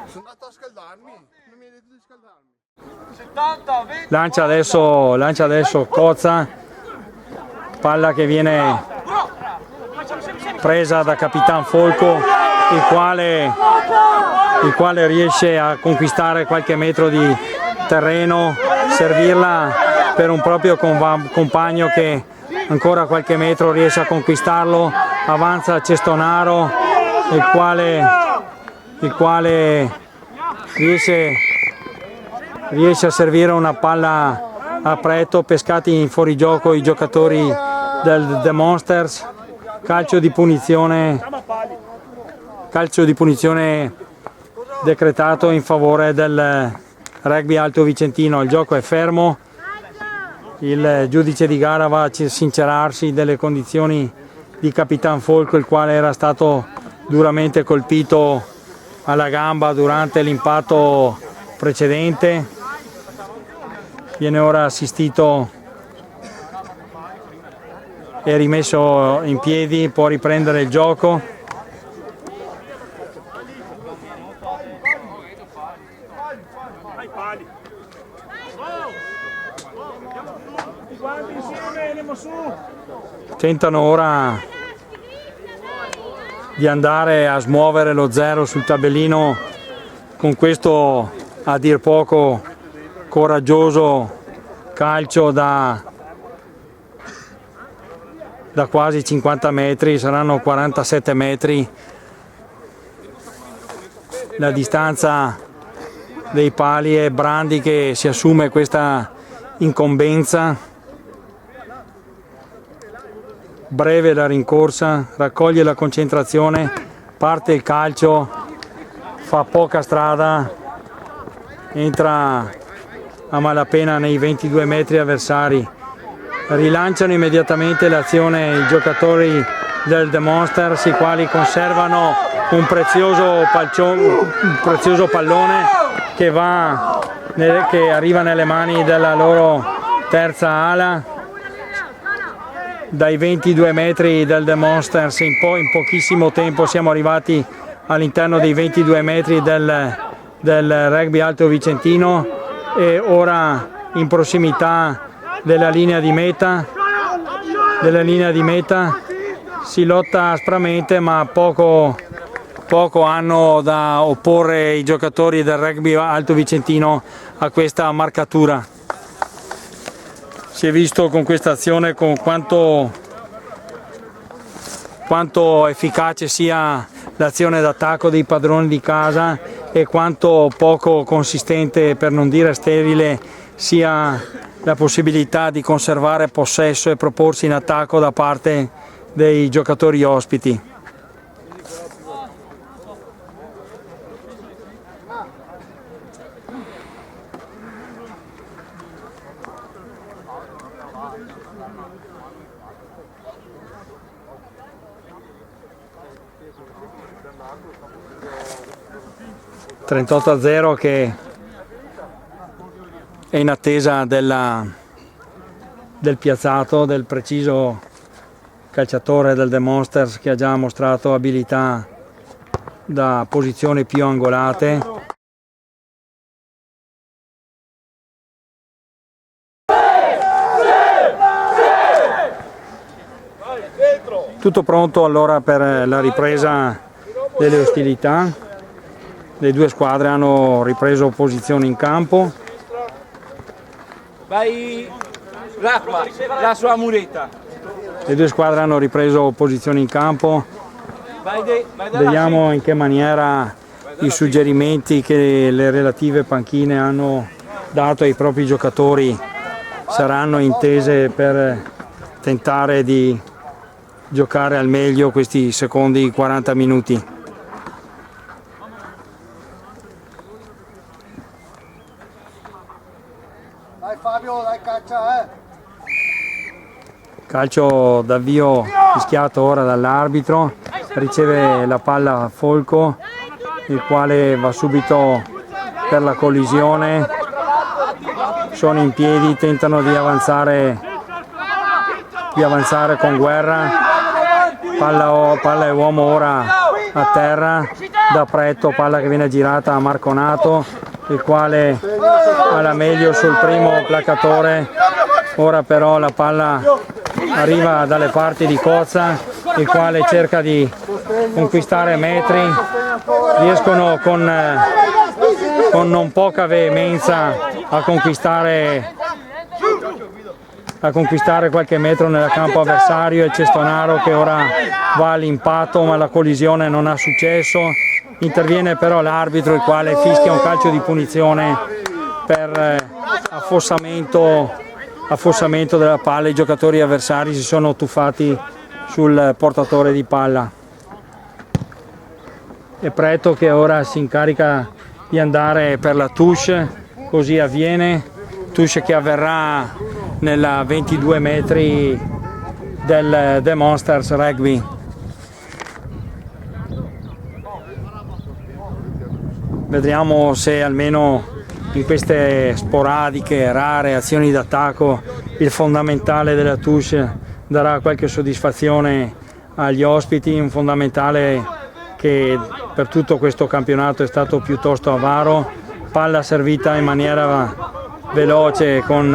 Sono andato a scaldarmi, non mi hai detto di scaldarmi. Lancia adesso Cozza, palla che viene presa da Capitan Folco, il quale riesce a conquistare qualche metro di terreno, servirla per un proprio compagno che ancora qualche metro riesce a conquistarlo. Avanza Cestonaro, il quale riesce a servire una palla a Preto, pescati in fuorigioco i giocatori del The Monsters. Calcio di punizione decretato in favore del rugby alto vicentino. Il gioco è fermo, il giudice di gara va a sincerarsi delle condizioni di Capitan Folco, il quale era stato duramente colpito alla gamba durante l'impatto precedente. Viene ora assistito e rimesso in piedi, può riprendere il gioco. Tentano ora di andare a smuovere lo 0 sul tabellino con questo a dir poco coraggioso calcio da quasi 50 metri, saranno 47 metri la distanza dei pali. È Brandi che si assume questa incombenza. Breve la rincorsa, raccoglie la concentrazione, parte il calcio, fa poca strada, entra a malapena nei 22 metri avversari. Rilanciano immediatamente l'azione i giocatori del The Monsters, i quali conservano un prezioso pallone che arriva nelle mani della loro terza ala. Dai 22 metri del The Monsters in pochissimo tempo siamo arrivati all'interno dei 22 metri del Rugby Alto Vicentino e ora in prossimità della linea di meta. Si lotta aspramente, ma poco hanno da opporre i giocatori del Rugby Alto Vicentino a questa marcatura. Si è visto con questa azione con quanto efficace sia l'azione d'attacco dei padroni di casa e quanto poco consistente, per non dire sterile, sia la possibilità di conservare possesso e proporsi in attacco da parte dei giocatori ospiti. (38-0) che è in attesa del piazzato, del preciso calciatore del The Monsters che ha già mostrato abilità da posizioni più angolate. Tutto pronto allora per la ripresa delle ostilità. Le due squadre hanno ripreso posizione in campo. Vai, Rafa, la sua muleta. Le due squadre hanno ripreso posizione in campo. Vediamo in che maniera i suggerimenti che le relative panchine hanno dato ai propri giocatori saranno intese per tentare di giocare al meglio questi secondi 40 minuti. Dai Fabio, dai caccia, Calcio d'avvio fischiato ora dall'arbitro, riceve la palla Folco, il quale va subito per la collisione. Sono in piedi, tentano di avanzare con guerra. Palla e uomo ora a terra da Pretto, palla che viene girata a Marconato, il quale ha la meglio sul primo placatore. Ora però la palla arriva dalle parti di Cozza, il quale cerca di conquistare metri. Riescono con non poca veemenza a conquistare qualche metro nel campo avversario. E Cestonaro che ora va all'impatto, ma la collisione non ha successo. Interviene però l'arbitro, il quale fischia un calcio di punizione per affossamento della palla. I giocatori avversari si sono tuffati sul portatore di palla. E Pretto che ora si incarica di andare per la touche, così avviene. Touche che avverrà nella 22 metri del The Monsters Rugby. Vedremo se almeno in queste sporadiche, rare azioni d'attacco il fondamentale della touche darà qualche soddisfazione agli ospiti, un fondamentale che per tutto questo campionato è stato piuttosto avaro. Palla servita in maniera veloce con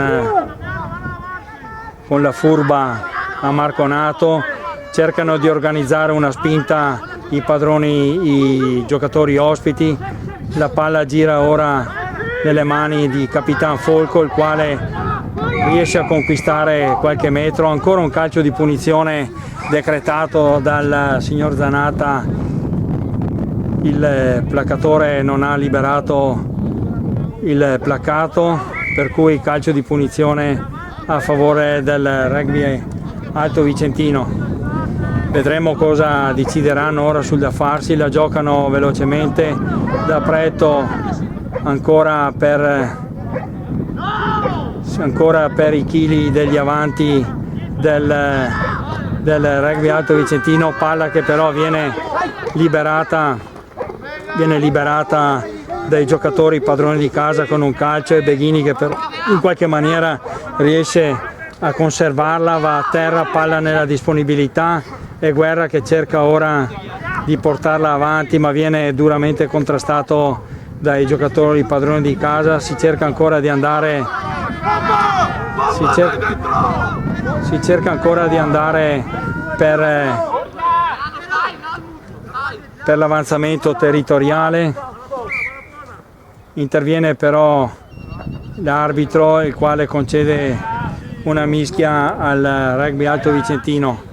la furba a Marconato. Cercano di organizzare una spinta i giocatori ospiti. La palla gira ora nelle mani di Capitan Folco, il quale riesce a conquistare qualche metro. Ancora un calcio di punizione decretato dal signor Zanata. Il placatore non ha liberato il placcato, per cui calcio di punizione a favore del Rugby Alto Vicentino. Vedremo cosa decideranno ora sul da farsi. La giocano velocemente da Pretto, ancora per i chili degli avanti del del Rugby Alto Vicentino, palla che però viene liberata dai giocatori padroni di casa con un calcio, e Beghini che però in qualche maniera riesce a conservarla, va a terra, palla nella disponibilità, e Guerra che cerca ora di portarla avanti ma viene duramente contrastato dai giocatori padroni di casa. Si cerca ancora di andare per l'avanzamento territoriale. Interviene però l'arbitro, il quale concede una mischia al Rugby Alto Vicentino.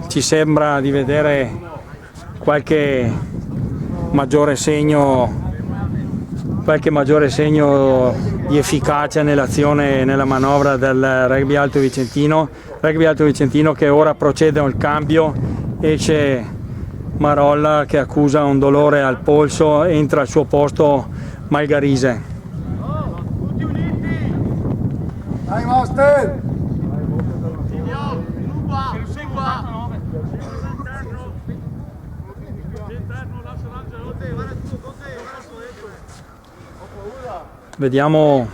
Ci sembra di vedere qualche maggiore segno di efficacia nell'azione e nella manovra del Rugby Alto Vicentino. Rugby Alto Vicentino che ora procede al cambio, esce Marolla che accusa un dolore al polso, entra al suo posto Malgarise. Dai master! Vediamo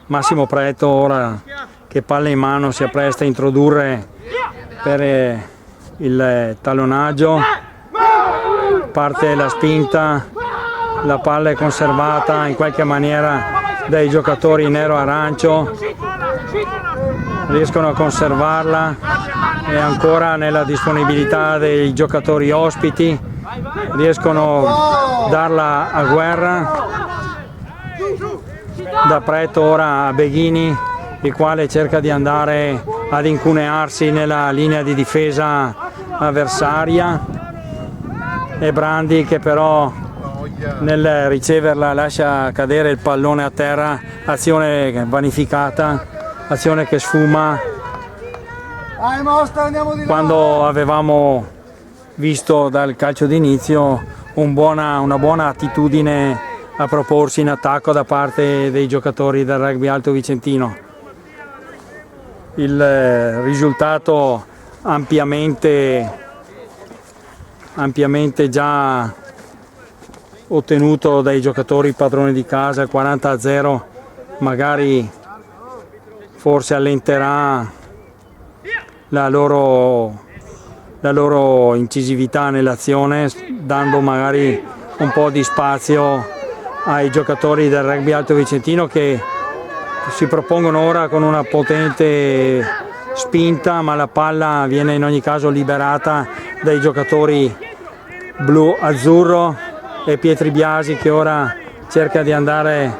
Massimo Preto ora che palla in mano si appresta a introdurre per il tallonaggio, parte la spinta, la palla è conservata in qualche maniera dai giocatori nero-arancio, riescono a conservarla, e ancora nella disponibilità dei giocatori ospiti riescono a darla a Guerra. Da Preto ora a Beghini, il quale cerca di andare ad incunearsi nella linea di difesa avversaria, e Brandi che però nel riceverla lascia cadere il pallone a terra, azione vanificata, azione che sfuma. Quando avevamo visto dal calcio d'inizio una buona attitudine a proporsi in attacco da parte dei giocatori del Rugby Alto Vicentino. Il risultato ampiamente già ottenuto dai giocatori padroni di casa, 40-0, magari forse allenterà la loro incisività nell'azione, dando magari un po' di spazio ai giocatori del Rugby Alto Vicentino che si propongono ora con una potente spinta, ma la palla viene in ogni caso liberata dai giocatori blu-azzurro, e Pietri Biasi che ora cerca di andare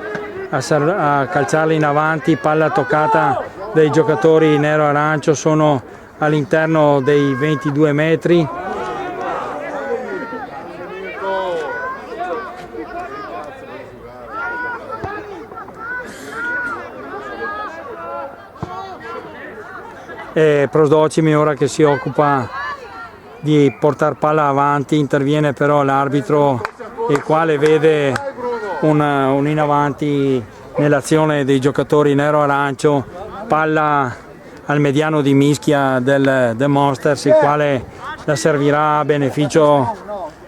a calciarla in avanti, palla toccata dai giocatori nero-arancio, sono all'interno dei 22 metri. E Prosdocimi ora che si occupa di portare palla avanti, interviene però l'arbitro, il quale vede un in avanti nell'azione dei giocatori nero-arancio, palla al mediano di mischia del The Monsters, il quale la servirà a beneficio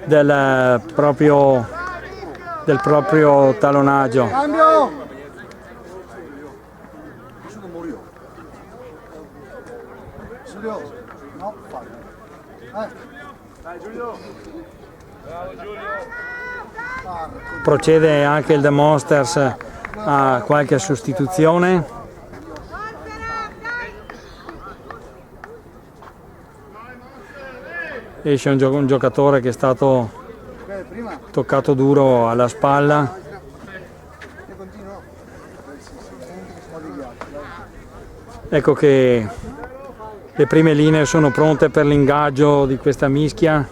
del proprio tallonaggio. Procede anche il The Monsters a qualche sostituzione. Esce un giocatore che è stato toccato duro alla spalla. Ecco che le prime linee sono pronte per l'ingaggio di questa mischia.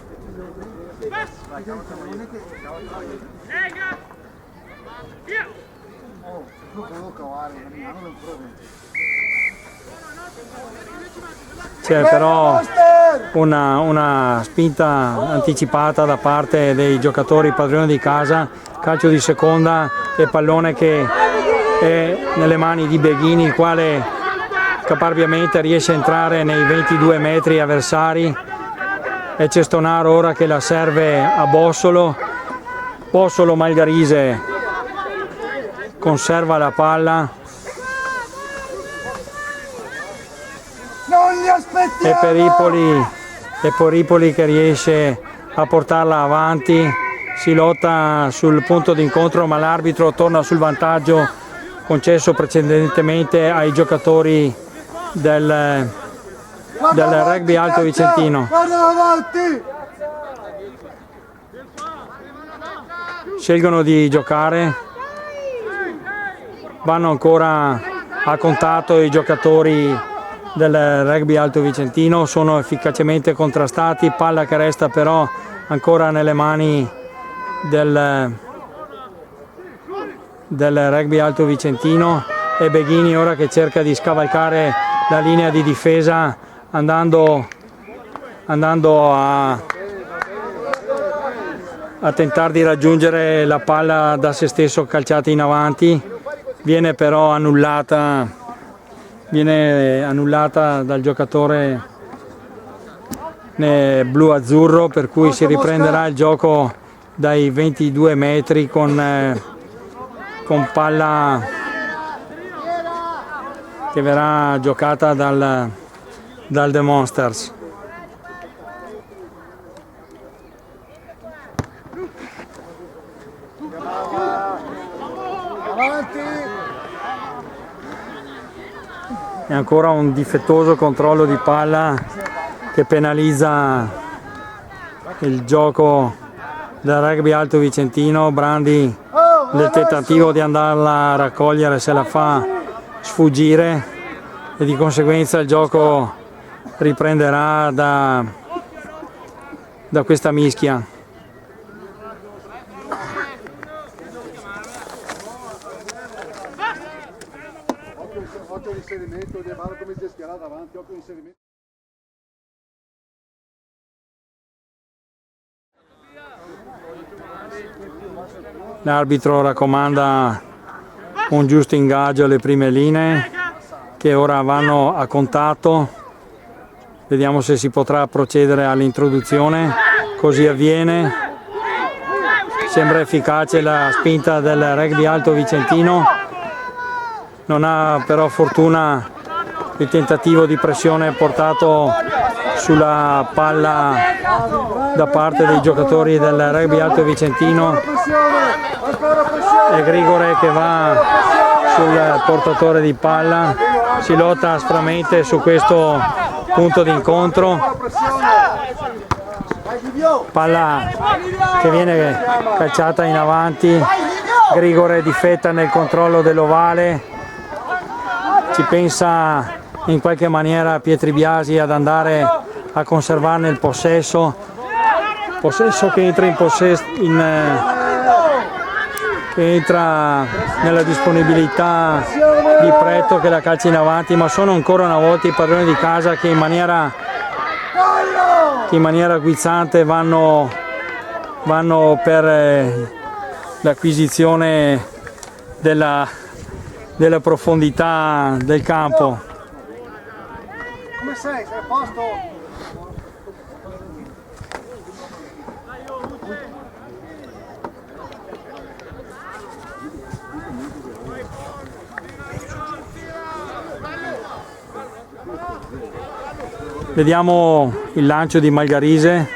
C'è però una spinta anticipata da parte dei giocatori padroni di casa, calcio di seconda e pallone che è nelle mani di Beghini, il quale caparbiamente riesce a entrare nei 22 metri avversari. È Cestonaro ora che la serve a Bossolo. Bossolo Malgarise conserva la palla. Non li aspettiamo! E Peripoli che riesce a portarla avanti. Si lotta sul punto d'incontro, ma l'arbitro torna sul vantaggio concesso precedentemente ai giocatori del rugby alto vicentino. Guarda avanti! Scelgono di giocare, vanno ancora a contatto i giocatori del rugby alto vicentino, sono efficacemente contrastati, palla che resta però ancora nelle mani del rugby alto vicentino, e Beghini ora che cerca di scavalcare la linea di difesa andando a tentare di raggiungere la palla da se stesso calciata in avanti. Viene però annullata dal giocatore blu-azzurro, per cui si riprenderà il gioco dai 22 metri con palla che verrà giocata dal The Monsters. E ancora un difettoso controllo di palla che penalizza il gioco del rugby alto vicentino. Brandi nel tentativo di andarla a raccogliere se la fa sfuggire, e di conseguenza il gioco riprenderà da questa mischia. Occhio l'inserimento di Mara come geschierà davanti, occhio l'inserimento. L'arbitro raccomanda un giusto ingaggio alle prime linee che ora vanno a contatto. Vediamo se si potrà procedere all'introduzione. Così avviene. Sembra efficace la spinta del rugby alto vicentino. Non ha però fortuna il tentativo di pressione portato sulla palla da parte dei giocatori del rugby alto vicentino. E Grigore che va sul portatore di palla, si lotta aspramente su questo punto d'incontro. Palla che viene calciata in avanti, Grigore difetta nel controllo dell'ovale, ci pensa in qualche maniera Pietri Biasi ad andare a conservarne il possesso che entra nella disponibilità di Pretto che la calcia in avanti, ma sono ancora una volta i padroni di casa che in maniera guizzante vanno per l'acquisizione della profondità del campo. Come sei? Sei a posto? Vediamo il lancio di Malgarise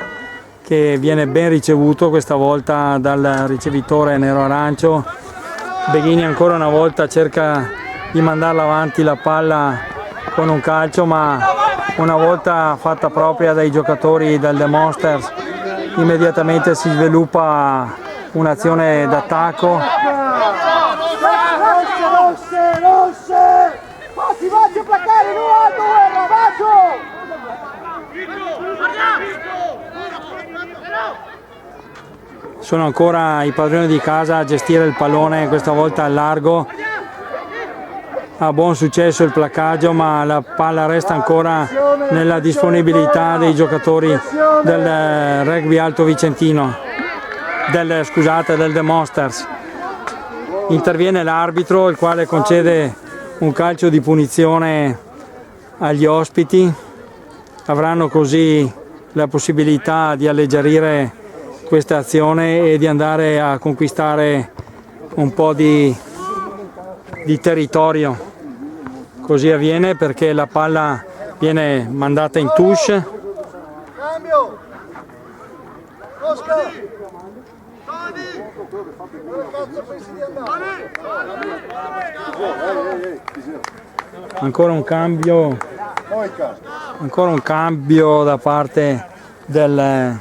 che viene ben ricevuto questa volta dal ricevitore nero-arancio. Beghini ancora una volta cerca di mandarla avanti la palla con un calcio, ma una volta fatta propria dai giocatori del The Monsters immediatamente si sviluppa un'azione d'attacco. Rosse! Fatti placare in alto, guerra, bacio! Sono ancora i padroni di casa a gestire il pallone, questa volta al largo. Ha buon successo il placaggio, ma la palla resta ancora nella disponibilità dei giocatori del rugby alto vicentino, del The Monsters. Interviene l'arbitro, il quale concede un calcio di punizione agli ospiti, avranno così la possibilità di alleggerire questa azione e di andare a conquistare un po' di territorio. Così avviene perché la palla viene mandata in touche. Cambio! Oscar! Dove cazzo pensi di andare? Ancora un cambio da parte del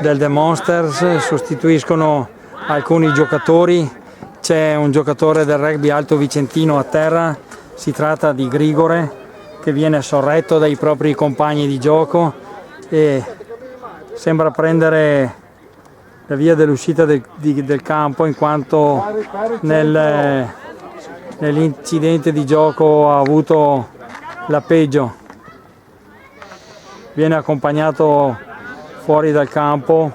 The Monsters, sostituiscono alcuni giocatori, c'è un giocatore del rugby alto vicentino a terra, si tratta di Grigore che viene sorretto dai propri compagni di gioco e sembra prendere la via dell'uscita del campo, in quanto nell'incidente di gioco ha avuto la peggio. Viene accompagnato fuori dal campo.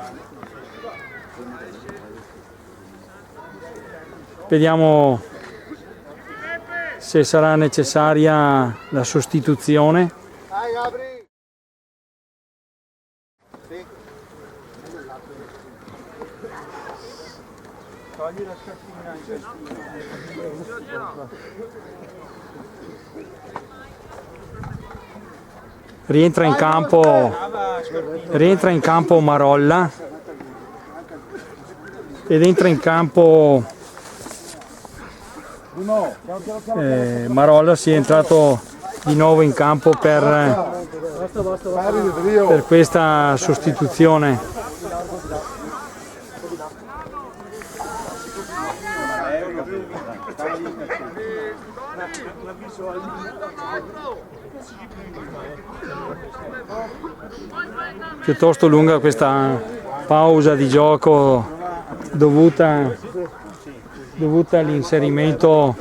Vediamo se sarà necessaria la sostituzione. Dai Gabri! Rientra in campo Marolla ed entra in campo Marolla, si è entrato di nuovo in campo per questa sostituzione. Piuttosto lunga questa pausa di gioco dovuta all'inserimento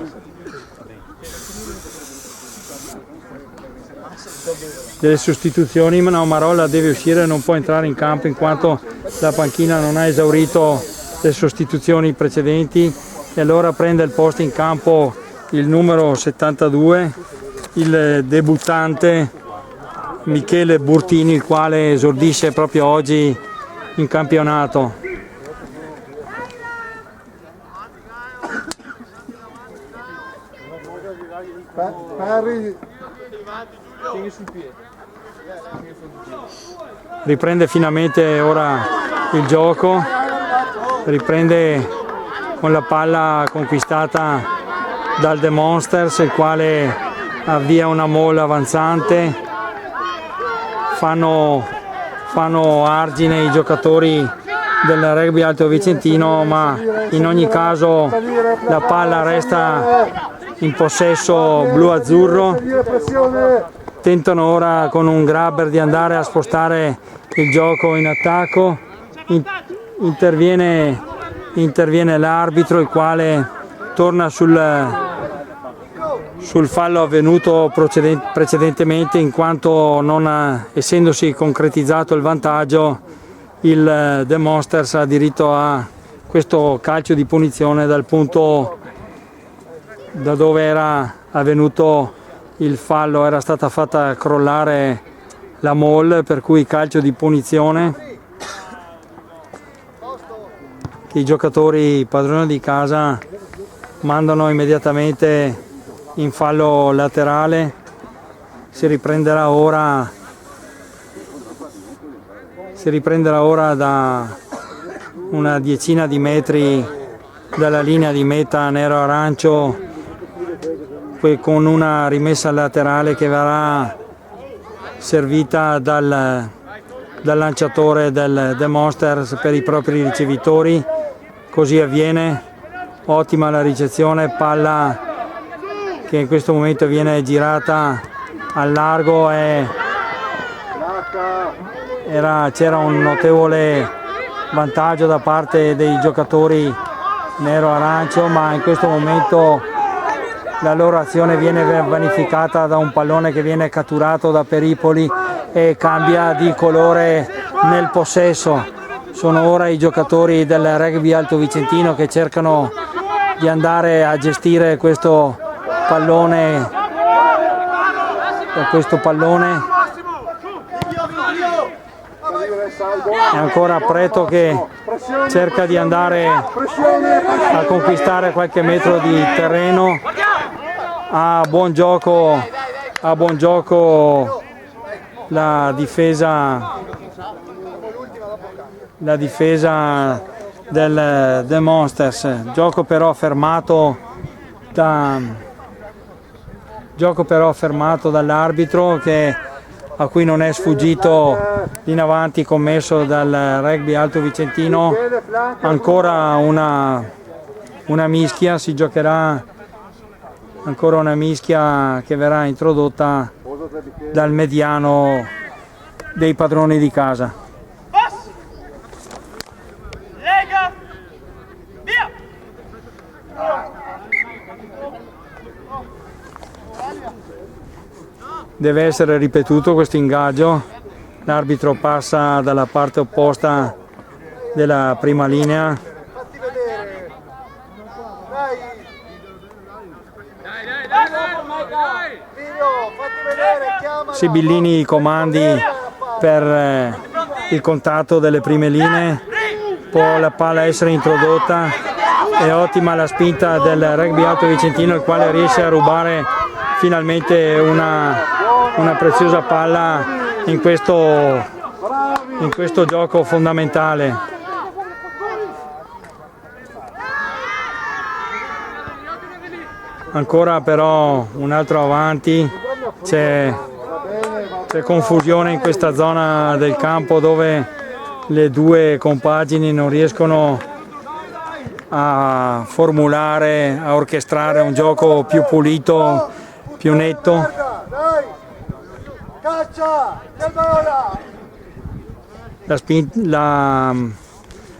delle sostituzioni. No, Marolla deve uscire, non può entrare in campo in quanto la panchina non ha esaurito le sostituzioni precedenti, e allora prende il posto in campo il numero 72, il debuttante Michele Burtini, il quale esordisce proprio oggi in campionato. Riprende finalmente ora il gioco, riprende con la palla conquistata dal The Monsters, il quale avvia una molla avanzante. Fanno argine i giocatori del rugby alto vicentino, ma in ogni caso la palla resta in possesso blu-azzurro. Tentano ora con un grabber di andare a spostare il gioco in attacco. Interviene l'arbitro, il quale torna sul fallo avvenuto precedentemente, in quanto non essendosi concretizzato il vantaggio, il The Monsters ha diritto a questo calcio di punizione dal punto da dove era avvenuto il fallo. Era stata fatta crollare la mall, per cui calcio di punizione che i giocatori padroni di casa mandano immediatamente in fallo laterale. Si riprenderà ora da una decina di metri dalla linea di meta nero-arancio, con una rimessa laterale che verrà servita dal lanciatore del The Monsters per i propri ricevitori. Così avviene, ottima la ricezione, palla che in questo momento viene girata al largo e c'era un notevole vantaggio da parte dei giocatori nero-arancio, ma in questo momento la loro azione viene vanificata da un pallone che viene catturato da Peripoli e cambia di colore nel possesso. Sono ora i giocatori del rugby alto vicentino che cercano di andare a gestire questo pallone da questo pallone, e ancora Preto che cerca di andare a conquistare qualche metro di terreno. Buon gioco la difesa del The Monsters, gioco però fermato dall'arbitro, a cui non è sfuggito in avanti commesso dal Rugby Alto Vicentino. Ancora una mischia, si giocherà ancora una mischia che verrà introdotta dal mediano dei padroni di casa. Lega, via! Deve essere ripetuto questo ingaggio. L'arbitro passa dalla parte opposta della prima linea. Fatti vedere. Dai. Figlio, fatti vedere, chiamala. Sibillini i comandi per il contatto delle prime linee. Può la palla essere introdotta. È ottima la spinta del Rugby Alto Vicentino, il quale riesce a rubare finalmente una preziosa palla in questo gioco fondamentale. Ancora però un altro avanti, c'è confusione in questa zona del campo dove le due compagini non riescono a formulare, a orchestrare un gioco più pulito, più netto. Dai. Caccia,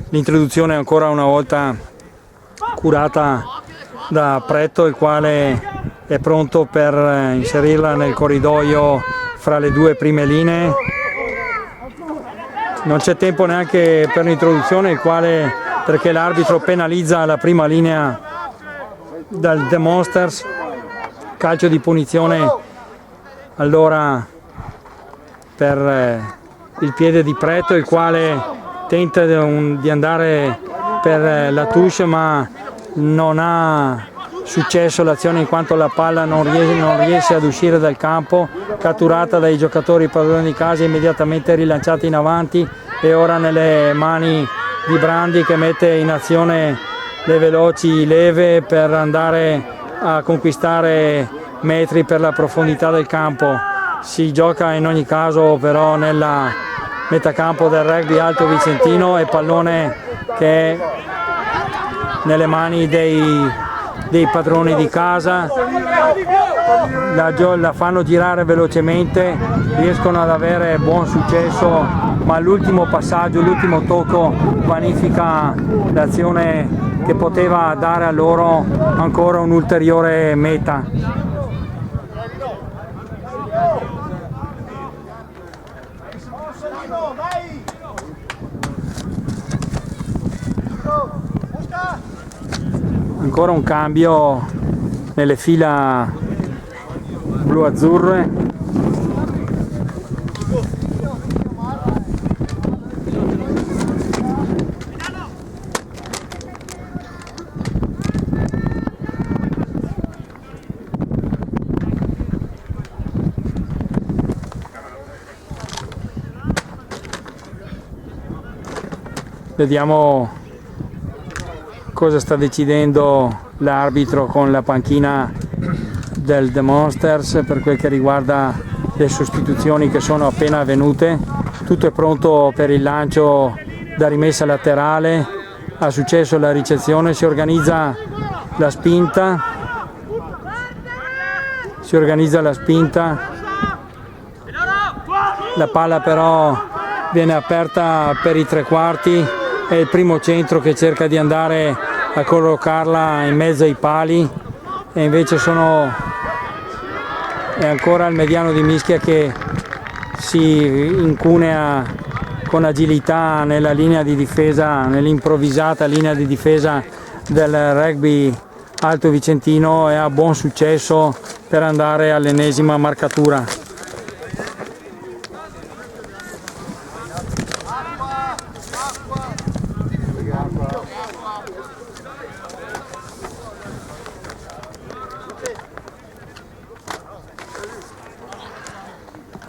L'introduzione ancora una volta curata da Preto, il quale è pronto per inserirla nel corridoio fra le due prime linee. Non c'è tempo neanche per l'introduzione, perché l'arbitro penalizza la prima linea dal The Monsters. Calcio di punizione allora per il piede di Preto, il quale tenta di andare per la touche, ma non ha successo l'azione in quanto la palla non riesce ad uscire dal campo. Catturata dai giocatori padroni di casa, immediatamente rilanciata in avanti e ora nelle mani di Brandi, che mette in azione le veloci leve per andare a conquistare metri per la profondità del campo. Si gioca in ogni caso però nella metacampo del Rugby Alto Vicentino, e pallone che è nelle mani dei padroni di casa. La fanno girare velocemente, riescono ad avere buon successo, ma l'ultimo passaggio, l'ultimo tocco vanifica l'azione che poteva dare a loro ancora un'ulteriore meta. Ancora un cambio nelle fila blu-azzurre. Vediamo cosa sta decidendo l'arbitro con la panchina del The Monsters per quel che riguarda le sostituzioni che sono appena avvenute. Tutto è pronto per il lancio da rimessa laterale, ha successo la ricezione, si organizza la spinta, la palla però viene aperta per i tre quarti, è il primo centro che cerca di andare a collocarla in mezzo ai pali, e invece è ancora il mediano di Mischia che si incunea con agilità nella linea di difesa, nell'improvvisata linea di difesa del Rugby Alto Vicentino, e ha buon successo per andare all'ennesima marcatura.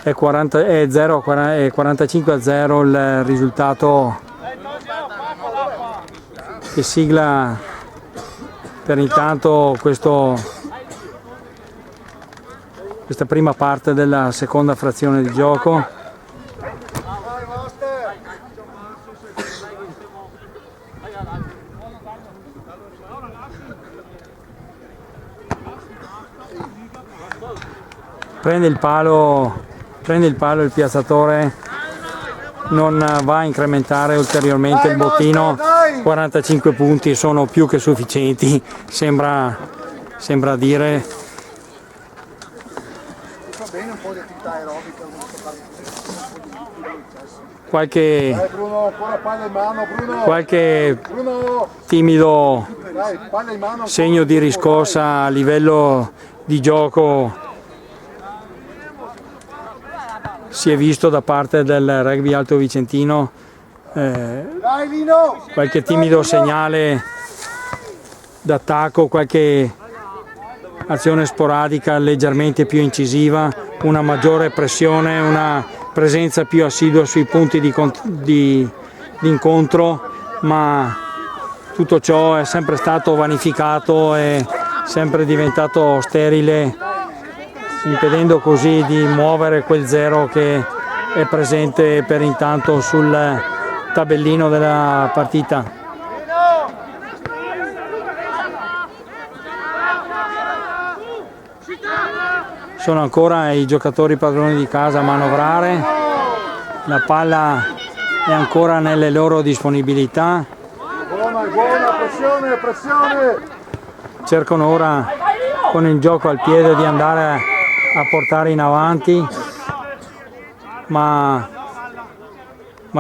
è 45-0 il risultato che sigla per intanto questa prima parte della seconda frazione di gioco. Prende il palo il piazzatore, non va a incrementare ulteriormente il bottino. 45 punti sono più che sufficienti, sembra dire. Va bene un po' di attività aerobica, Bruno, ancora palla in mano, Bruno. Qualche Bruno, timido dai, palla in mano. segno di riscossa a livello di gioco si è visto da parte del rugby Alto Vicentino, Dai Lino. qualche timido segnale d'attacco, qualche azione sporadica leggermente più incisiva, una maggiore pressione, una presenza più assidua sui punti di incontro, ma tutto ciò è sempre stato vanificato e sempre diventato sterile, impedendo così di muovere quel zero che è presente per intanto sul tabellino della partita. Sono ancora i giocatori padroni di casa a manovrare, la palla è ancora nelle loro disponibilità. Buona, pressione. Cercano ora con il gioco al piede di andare a portare in avanti, ma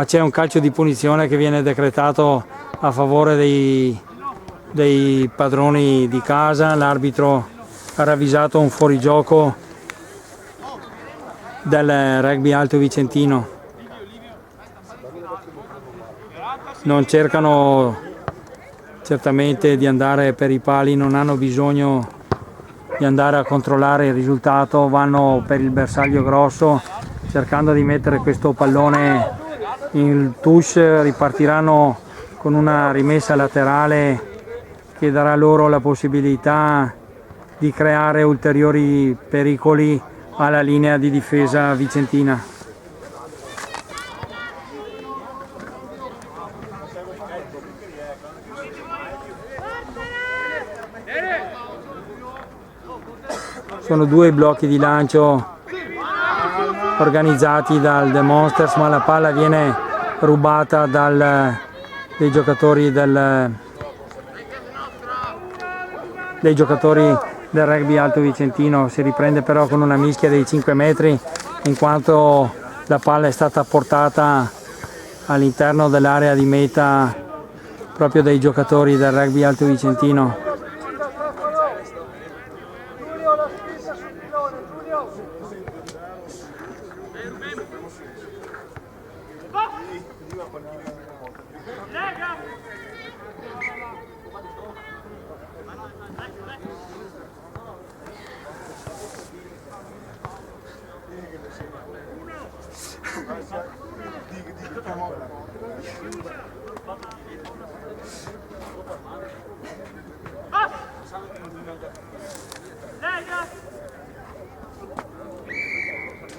c'è un calcio di punizione che viene decretato a favore dei padroni di casa. L'arbitro ha ravvisato un fuorigioco del rugby Alto Vicentino. Non cercano certamente di andare per i pali, non hanno bisogno di andare a controllare il risultato, vanno per il bersaglio grosso cercando di mettere questo pallone in touche. Ripartiranno con una rimessa laterale che darà loro la possibilità di creare ulteriori pericoli alla linea di difesa vicentina. Sono due blocchi di lancio organizzati dal The Monsters, ma la palla viene rubata dei giocatori del rugby Alto Vicentino. Si riprende però con una mischia dei 5 metri, in quanto la palla è stata portata all'interno dell'area di meta proprio dai giocatori del rugby Alto Vicentino.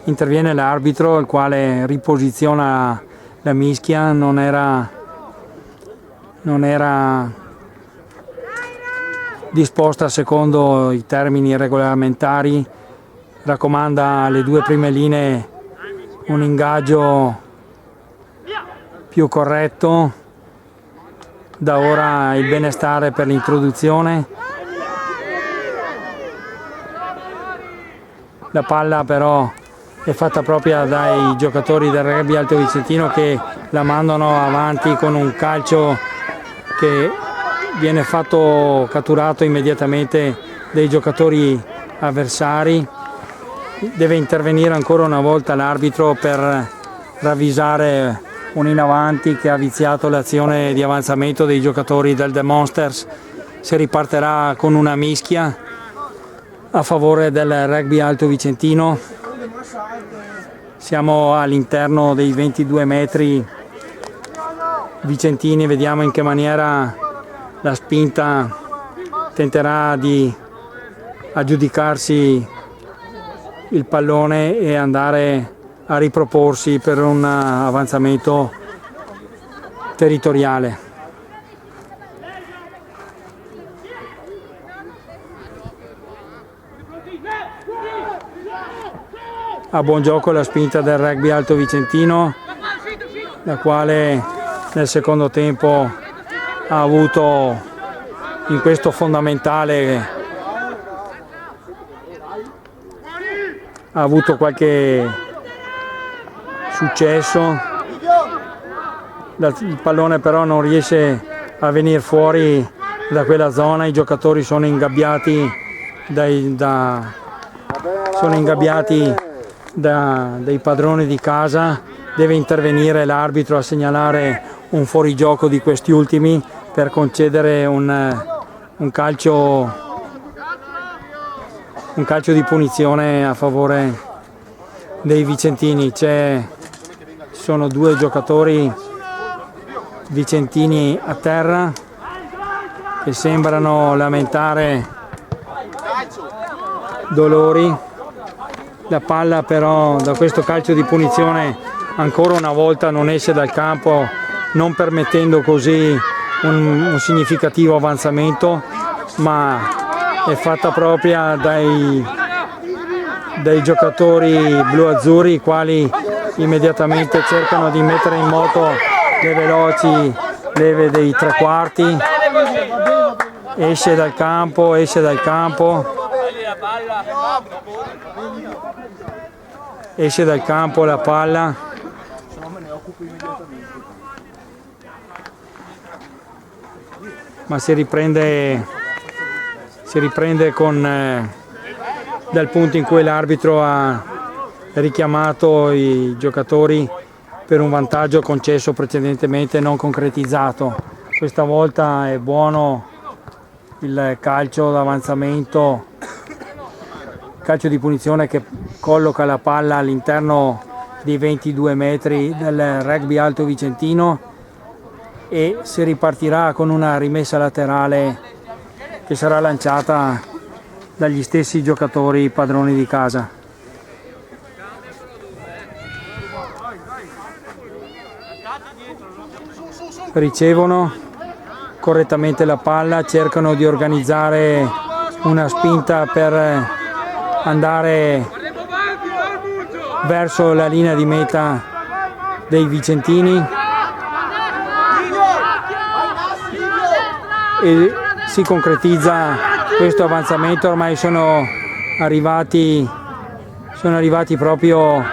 Interviene l'arbitro, il quale riposiziona la mischia. Non era disposta secondo i termini regolamentari, raccomanda alle due prime linee un ingaggio più corretto. Da ora il benestare per l'introduzione. La palla però è fatta propria dai giocatori del rugby Alto Vicentino, che la mandano avanti con un calcio che viene fatto catturato immediatamente dai giocatori avversari. Deve intervenire ancora una volta l'arbitro per ravvisare un in avanti che ha viziato l'azione di avanzamento dei giocatori del The Monsters. Si ripartirà con una mischia a favore del rugby Alto Vicentino. Siamo all'interno dei 22 metri vicentini, vediamo in che maniera la spinta tenterà di aggiudicarsi il pallone e andare a riproporsi per un avanzamento territoriale. A buon gioco la spinta del Rugby Alto Vicentino, la quale nel secondo tempo ha avuto in questo fondamentale qualche successo. Il pallone però non riesce a venire fuori da quella zona, i giocatori sono ingabbiati dai padroni di casa. Deve intervenire l'arbitro a segnalare un fuorigioco di questi ultimi per concedere un calcio di punizione a favore dei vicentini. Ci sono due giocatori vicentini a terra che sembrano lamentare dolori. La palla però da questo calcio di punizione ancora una volta non esce dal campo, non permettendo così un significativo avanzamento, ma è fatta propria dai giocatori blu-azzurri, i quali immediatamente cercano di mettere in moto le veloci leve dei tre quarti. Esce dal campo, esce dal campo la palla. Ma si riprende dal punto in cui l'arbitro ha richiamato i giocatori per un vantaggio concesso precedentemente non concretizzato. Questa volta è buono il calcio d'avanzamento, calcio di punizione che colloca la palla all'interno dei 22 metri del Rugby Alto Vicentino, e si ripartirà con una rimessa laterale che sarà lanciata dagli stessi giocatori padroni di casa. Ricevono correttamente la palla, cercano di organizzare una spinta per andare verso la linea di meta dei vicentini, e si concretizza questo avanzamento. Ormai sono arrivati proprio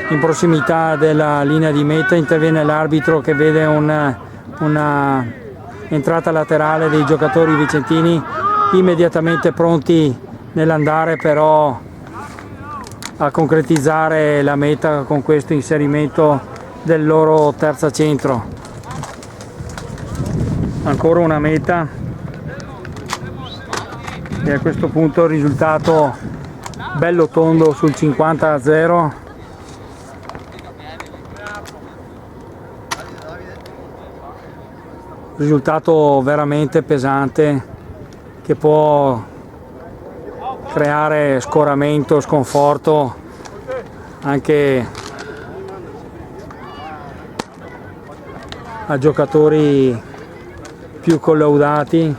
in prossimità della linea di meta. Interviene l'arbitro che vede una entrata laterale dei giocatori vicentini, immediatamente pronti nell'andare però a concretizzare la meta con questo inserimento del loro terza centro. Ancora una meta, e a questo punto il risultato bello tondo sul 50-0. Risultato veramente pesante che può creare scoramento, sconforto anche a giocatori più collaudati.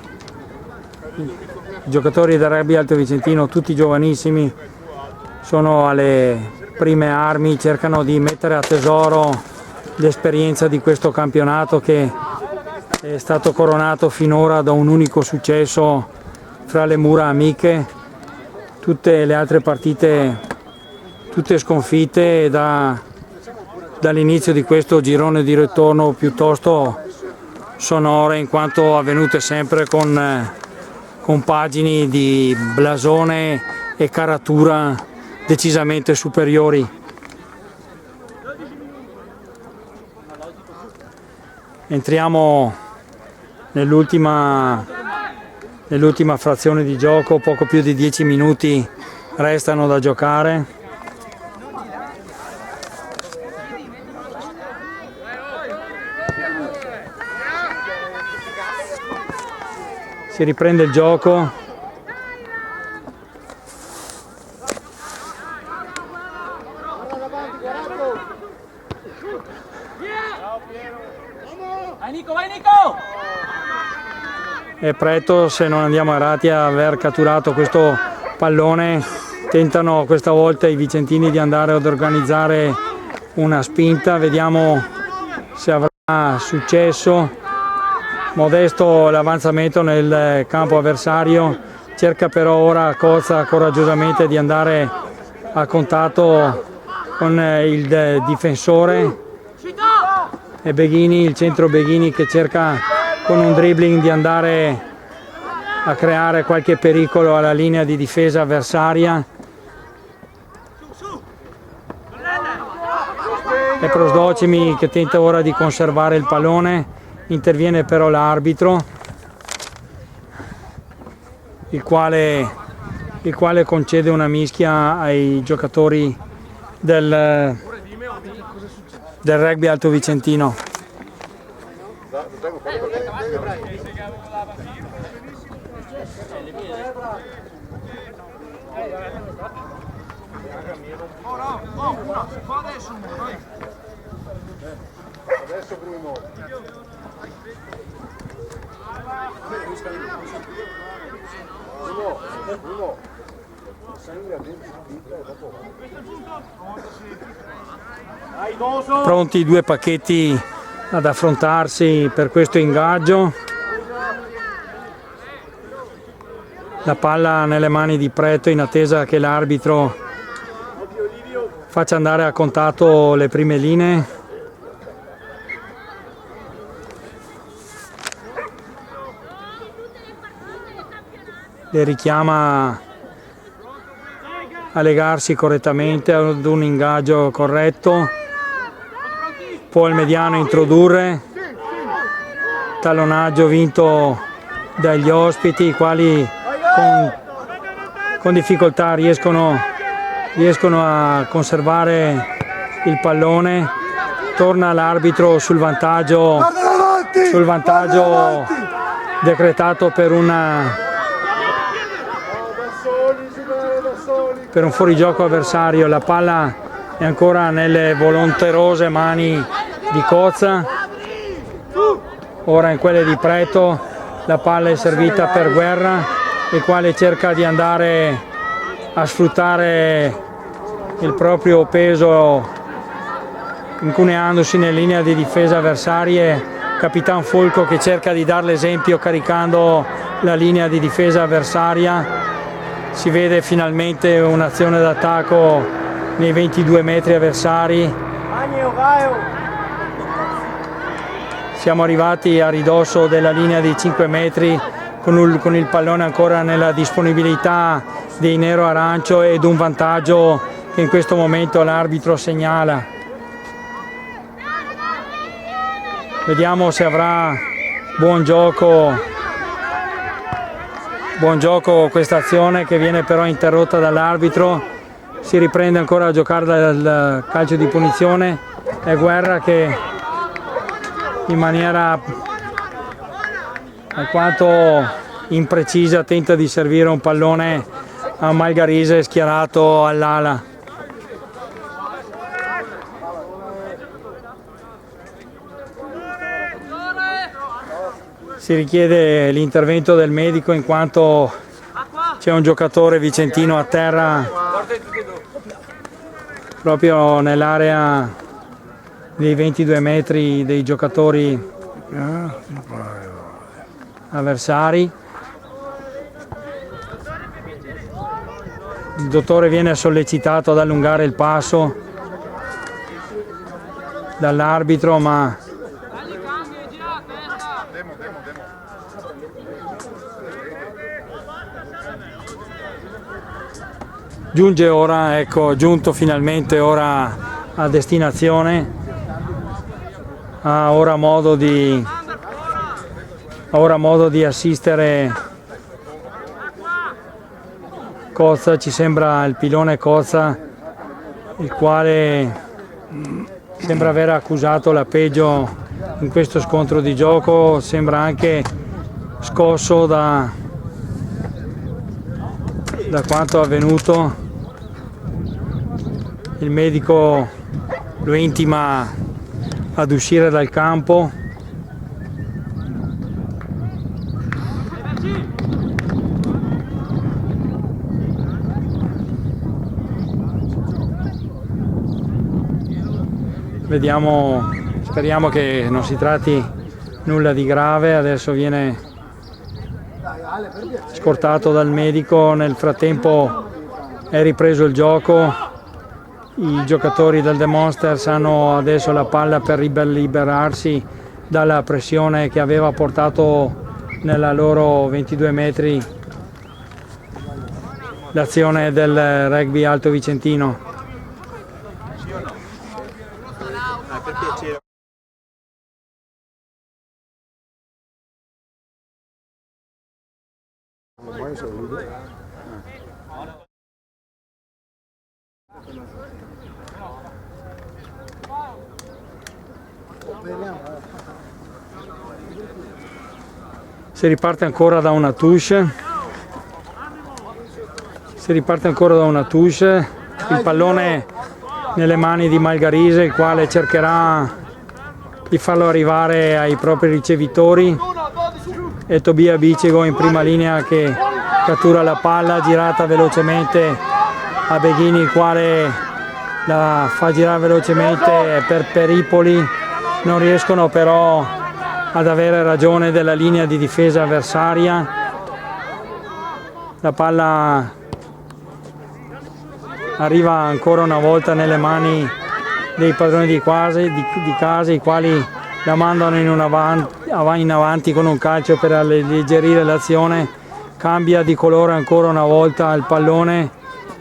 I giocatori del Rugby Alto Vicentino, tutti giovanissimi, sono alle prime armi, cercano di mettere a tesoro l'esperienza di questo campionato che è stato coronato finora da un unico successo fra le mura amiche. Tutte le altre partite, tutte sconfitte dall'inizio di questo girone di ritorno piuttosto sonore, in quanto avvenute sempre con compagini di blasone e caratura decisamente superiori. Entriamo nell'ultima frazione di gioco, poco più di 10 minuti restano da giocare. Si riprende il gioco. Vai Nico, vai Nico! E Preto, se non andiamo errati, a aver catturato questo pallone. Tentano questa volta i vicentini di andare ad organizzare una spinta, vediamo se avrà successo. Modesto l'avanzamento nel campo avversario, cerca però ora Cozza coraggiosamente di andare a contatto con il difensore, e Beghini, il centro Beghini, che cerca con un dribbling di andare a creare qualche pericolo alla linea di difesa avversaria. E Prosdocimi che tenta ora di conservare il pallone, interviene però l'arbitro, il quale concede una mischia ai giocatori del rugby Alto Vicentino. Adesso Bruno. Bruno. Pronti i due pacchetti ad affrontarsi per questo ingaggio. La palla nelle mani di Preto in attesa che l'arbitro faccia andare a contatto le prime linee. Le richiama a legarsi correttamente ad un ingaggio corretto. Può il mediano introdurre, tallonaggio vinto dagli ospiti, i quali con difficoltà riescono a conservare il pallone. Torna l'arbitro sul vantaggio decretato per un fuorigioco avversario. La palla è ancora nelle volonterose mani di Cozza, ora in quelle di Preto. La palla è servita per Guerra, il quale cerca di andare a sfruttare il proprio peso incuneandosi nella linea di difesa avversarie. Capitan Folco che cerca di dare l'esempio caricando la linea di difesa avversaria. Si vede finalmente un'azione d'attacco nei 22 metri avversari. Siamo arrivati a ridosso della linea di 5 metri con il pallone ancora nella disponibilità dei nero-arancio ed un vantaggio che in questo momento l'arbitro segnala. Vediamo se avrà buon gioco questa azione, che viene però interrotta dall'arbitro. Si riprende ancora a giocare dal calcio di punizione. È Guerra che in maniera alquanto imprecisa tenta di servire un pallone a Malgarise schierato all'ala. Si richiede l'intervento del medico in quanto c'è un giocatore vicentino a terra proprio nell'area dei 22 metri dei giocatori avversari. Il dottore viene sollecitato ad allungare il passo dall'arbitro, ma giunge ora, ecco, giunto finalmente ora a destinazione. Ha ora modo di assistere Cozza, ci sembra il pilone Cozza il quale sembra aver accusato la peggio in questo scontro di gioco, sembra anche scosso da quanto avvenuto. Il medico lo intima ad uscire dal campo. Vediamo, speriamo che non si tratti nulla di grave. Adesso viene scortato dal medico. Nel frattempo è ripreso il gioco. I giocatori del The Monsters hanno adesso la palla per liberarsi dalla pressione che aveva portato nella loro 22 metri l'azione del rugby Alto Vicentino. Per piacere. Si riparte ancora da una touche. Il pallone nelle mani di Malgarise, il quale cercherà di farlo arrivare ai propri ricevitori, e Tobia Bicego in prima linea che cattura la palla girata velocemente a Beghini, il quale la fa girare velocemente per peripoli. Non riescono però ad avere ragione della linea di difesa avversaria. La palla arriva ancora una volta nelle mani dei padroni di casa, i quali la mandano in avanti con un calcio per alleggerire l'azione. Cambia di colore ancora una volta il pallone,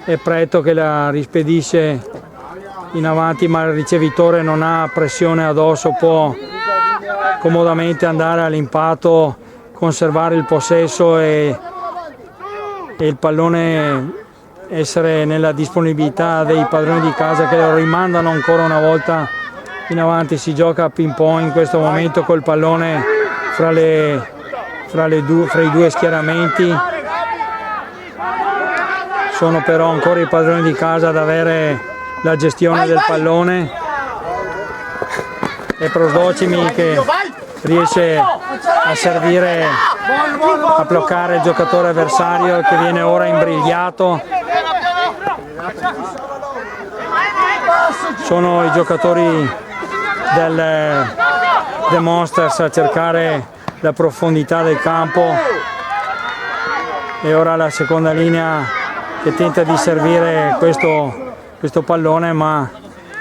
è Preto che la rispedisce in avanti, ma il ricevitore non ha pressione addosso, può comodamente andare all'impatto, conservare il possesso e il pallone essere nella disponibilità dei padroni di casa, che lo rimandano ancora una volta in avanti. Si gioca a ping pong in questo momento col pallone fra i due schieramenti. Sono però ancora i padroni di casa ad avere la gestione del pallone, e Prosdocimi che riesce a servire, a bloccare il giocatore avversario, che viene ora imbrigliato. Sono i giocatori del The Monsters a cercare la profondità del campo, e ora la seconda linea che tenta di servire questo pallone, ma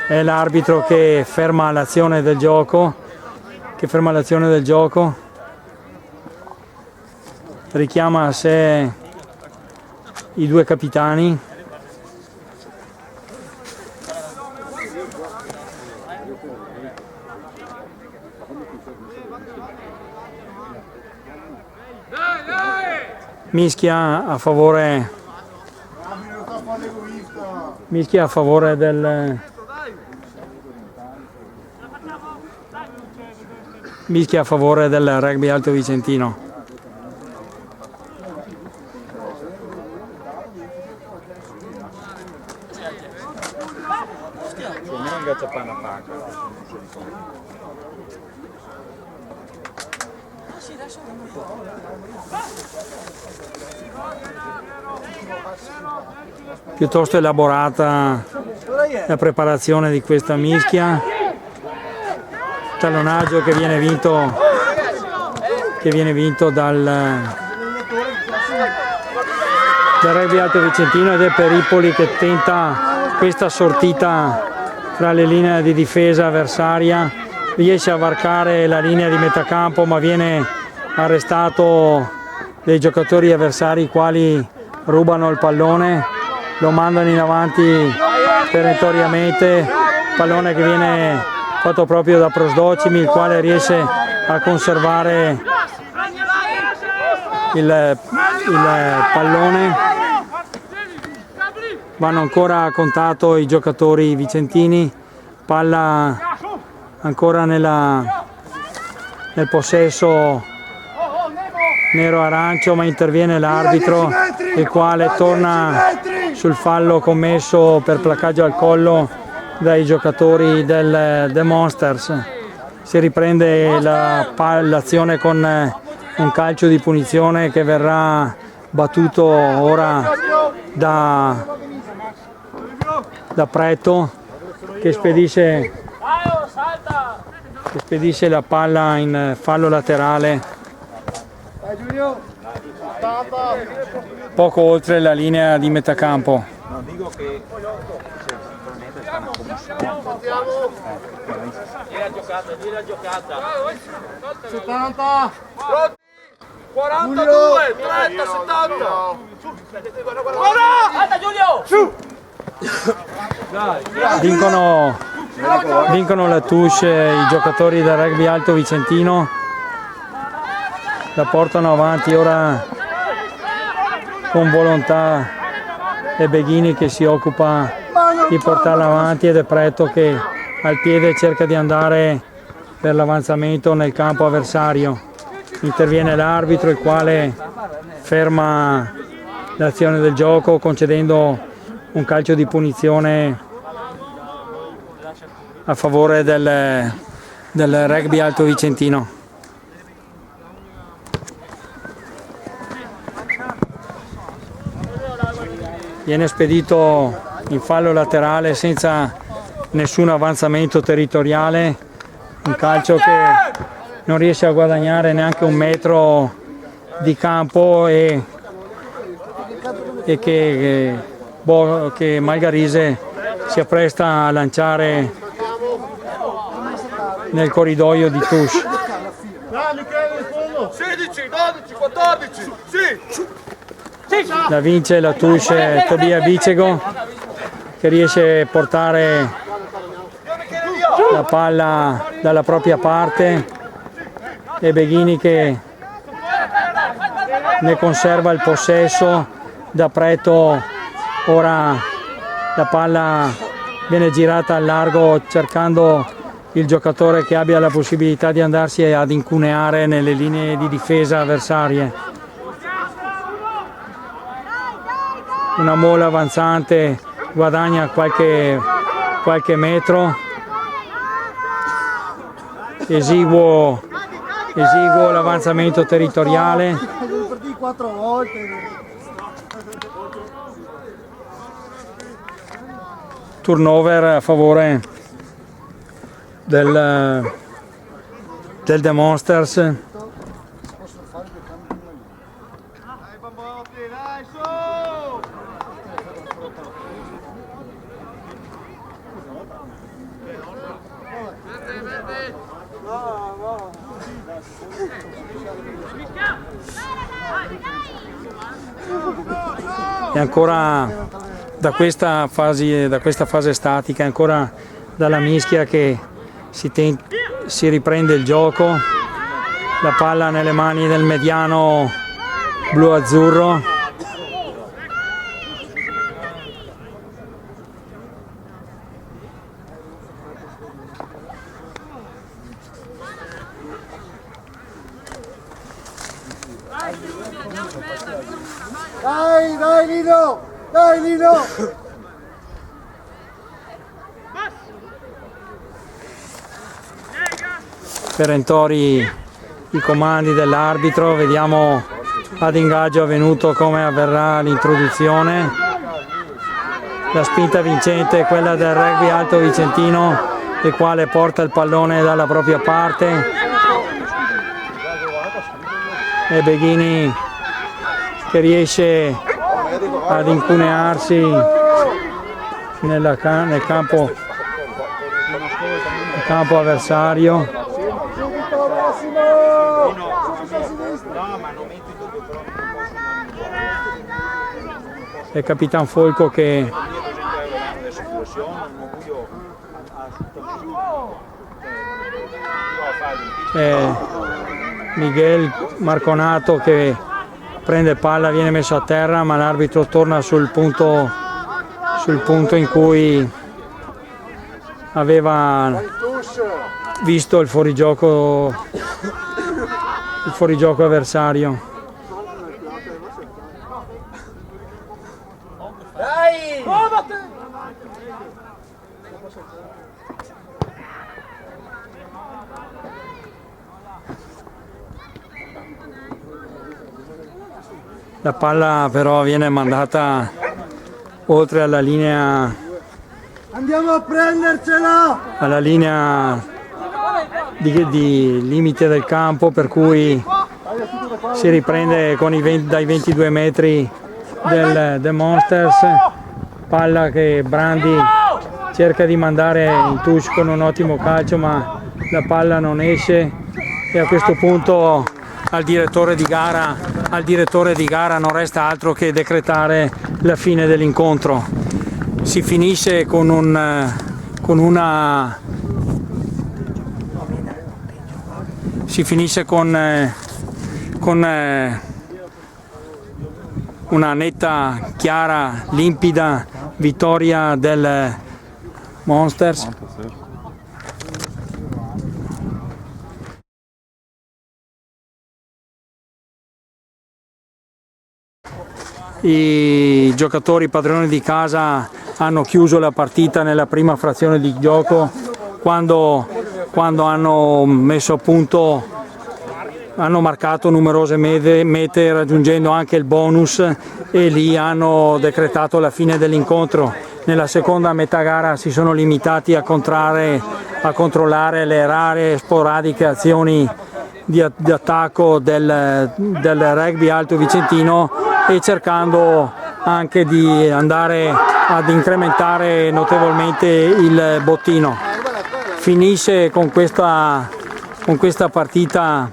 è l'arbitro che ferma l'azione del gioco, richiama a sé i due capitani. Mischia a favore del rugby Alto Vicentino. Piuttosto elaborata la preparazione di questa mischia. Tallonaggio che viene vinto dal rugby Alto Vicentino, ed è Peripoli che tenta questa sortita tra le linee di difesa avversaria. Riesce a varcare la linea di metà campo, ma viene arrestato dai giocatori avversari, i quali rubano il pallone, lo mandano in avanti perentoriamente. Pallone che viene fatto proprio da Prosdocimi, il quale riesce a conservare il pallone. vanno ancora a contatto i giocatori vicentini, palla ancora nel possesso nero-arancio, ma interviene l'arbitro, il quale torna sul fallo commesso per placaggio al collo dai giocatori del The Monsters. Si riprende l'azione con un calcio di punizione che verrà battuto ora da Preto, che spedisce la palla in fallo laterale poco oltre la linea di metà campo. Non dico che sicuramente stanno Di la giocata. 70. 42, 30, 70. Guarda Giulio! Su! Vincono la touche i giocatori del Rugby Alto Vicentino, la portano avanti ora con volontà. È Beghini che si occupa di portarla avanti ed è Preto che al piede cerca di andare per l'avanzamento nel campo avversario. Interviene l'arbitro, il quale ferma l'azione del gioco concedendo un calcio di punizione a favore del Rugby Alto Vicentino. Viene spedito in fallo laterale senza nessun avanzamento territoriale, un calcio che non riesce a guadagnare neanche un metro di campo e che Malgarise si appresta a lanciare nel corridoio di touche. 16, 12, 14. Sì. La vince la touche Tobia Bicego, che riesce a portare la palla dalla propria parte, e Beghini che ne conserva il possesso. Da Preto ora la palla viene girata al largo cercando il giocatore che abbia la possibilità di andarsi ad incuneare nelle linee di difesa avversarie. Una mola avanzante guadagna qualche metro. Esiguo l'avanzamento territoriale. Turnover a favore del The Monsters. E ancora da questa fase statica, ancora dalla mischia che si riprende il gioco, la palla nelle mani del mediano blu-azzurro. Dai Lino! Dai Lino! Perentori i comandi dell'arbitro, vediamo ad ingaggio avvenuto come avverrà l'introduzione. La spinta vincente è quella del Rugby Alto Vicentino, il quale porta il pallone dalla propria parte, e Beghini che riesce ad incunearsi nel campo avversario. È Capitan Folco che Miguel Marconato che prende palla, viene messo a terra, ma l'arbitro torna sul punto sul punto in cui aveva visto il fuorigioco avversario. Dai! La palla però viene mandata oltre alla linea, Andiamo a prendercela! alla linea di limite del campo, per cui si riprende con dai 22 metri del Monsters. Palla che Brandi cerca di mandare in touch con un ottimo calcio, ma la palla non esce, e a questo punto al direttore di gara non resta altro che decretare la fine dell'incontro. Si finisce con una netta, chiara, limpida vittoria del Monsters. I giocatori padroni di casa hanno chiuso la partita nella prima frazione di gioco, quando hanno messo a punto, hanno marcato numerose mete raggiungendo anche il bonus, e lì hanno decretato la fine dell'incontro. Nella seconda metà gara si sono limitati a controllare le rare sporadiche azioni di attacco del rugby alto vicentino, e cercando anche di andare ad incrementare notevolmente il bottino. Finisce con questa partita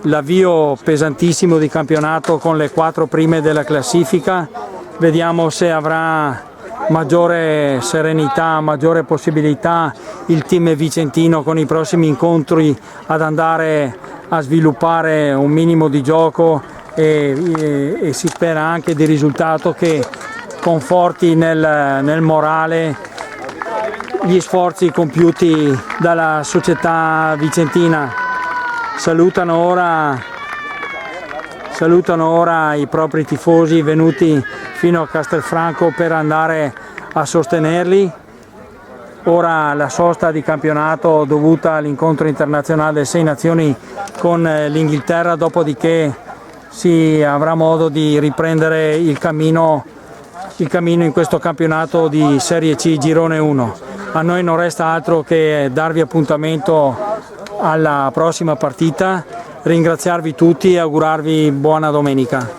l'avvio pesantissimo di campionato con le 4 prime della classifica. Vediamo se avrà maggiore serenità, maggiore possibilità il team vicentino con i prossimi incontri ad andare a sviluppare un minimo di gioco, e si spera anche di risultato che conforti nel morale gli sforzi compiuti dalla società vicentina. Salutano ora i propri tifosi venuti fino a Castelfranco per andare a sostenerli. Ora la sosta di campionato dovuta all'incontro internazionale delle 6 nazioni con l'Inghilterra, dopodiché si avrà modo di riprendere il cammino in questo campionato di Serie C Girone 1. A noi non resta altro che darvi appuntamento alla prossima partita, ringraziarvi tutti e augurarvi buona domenica.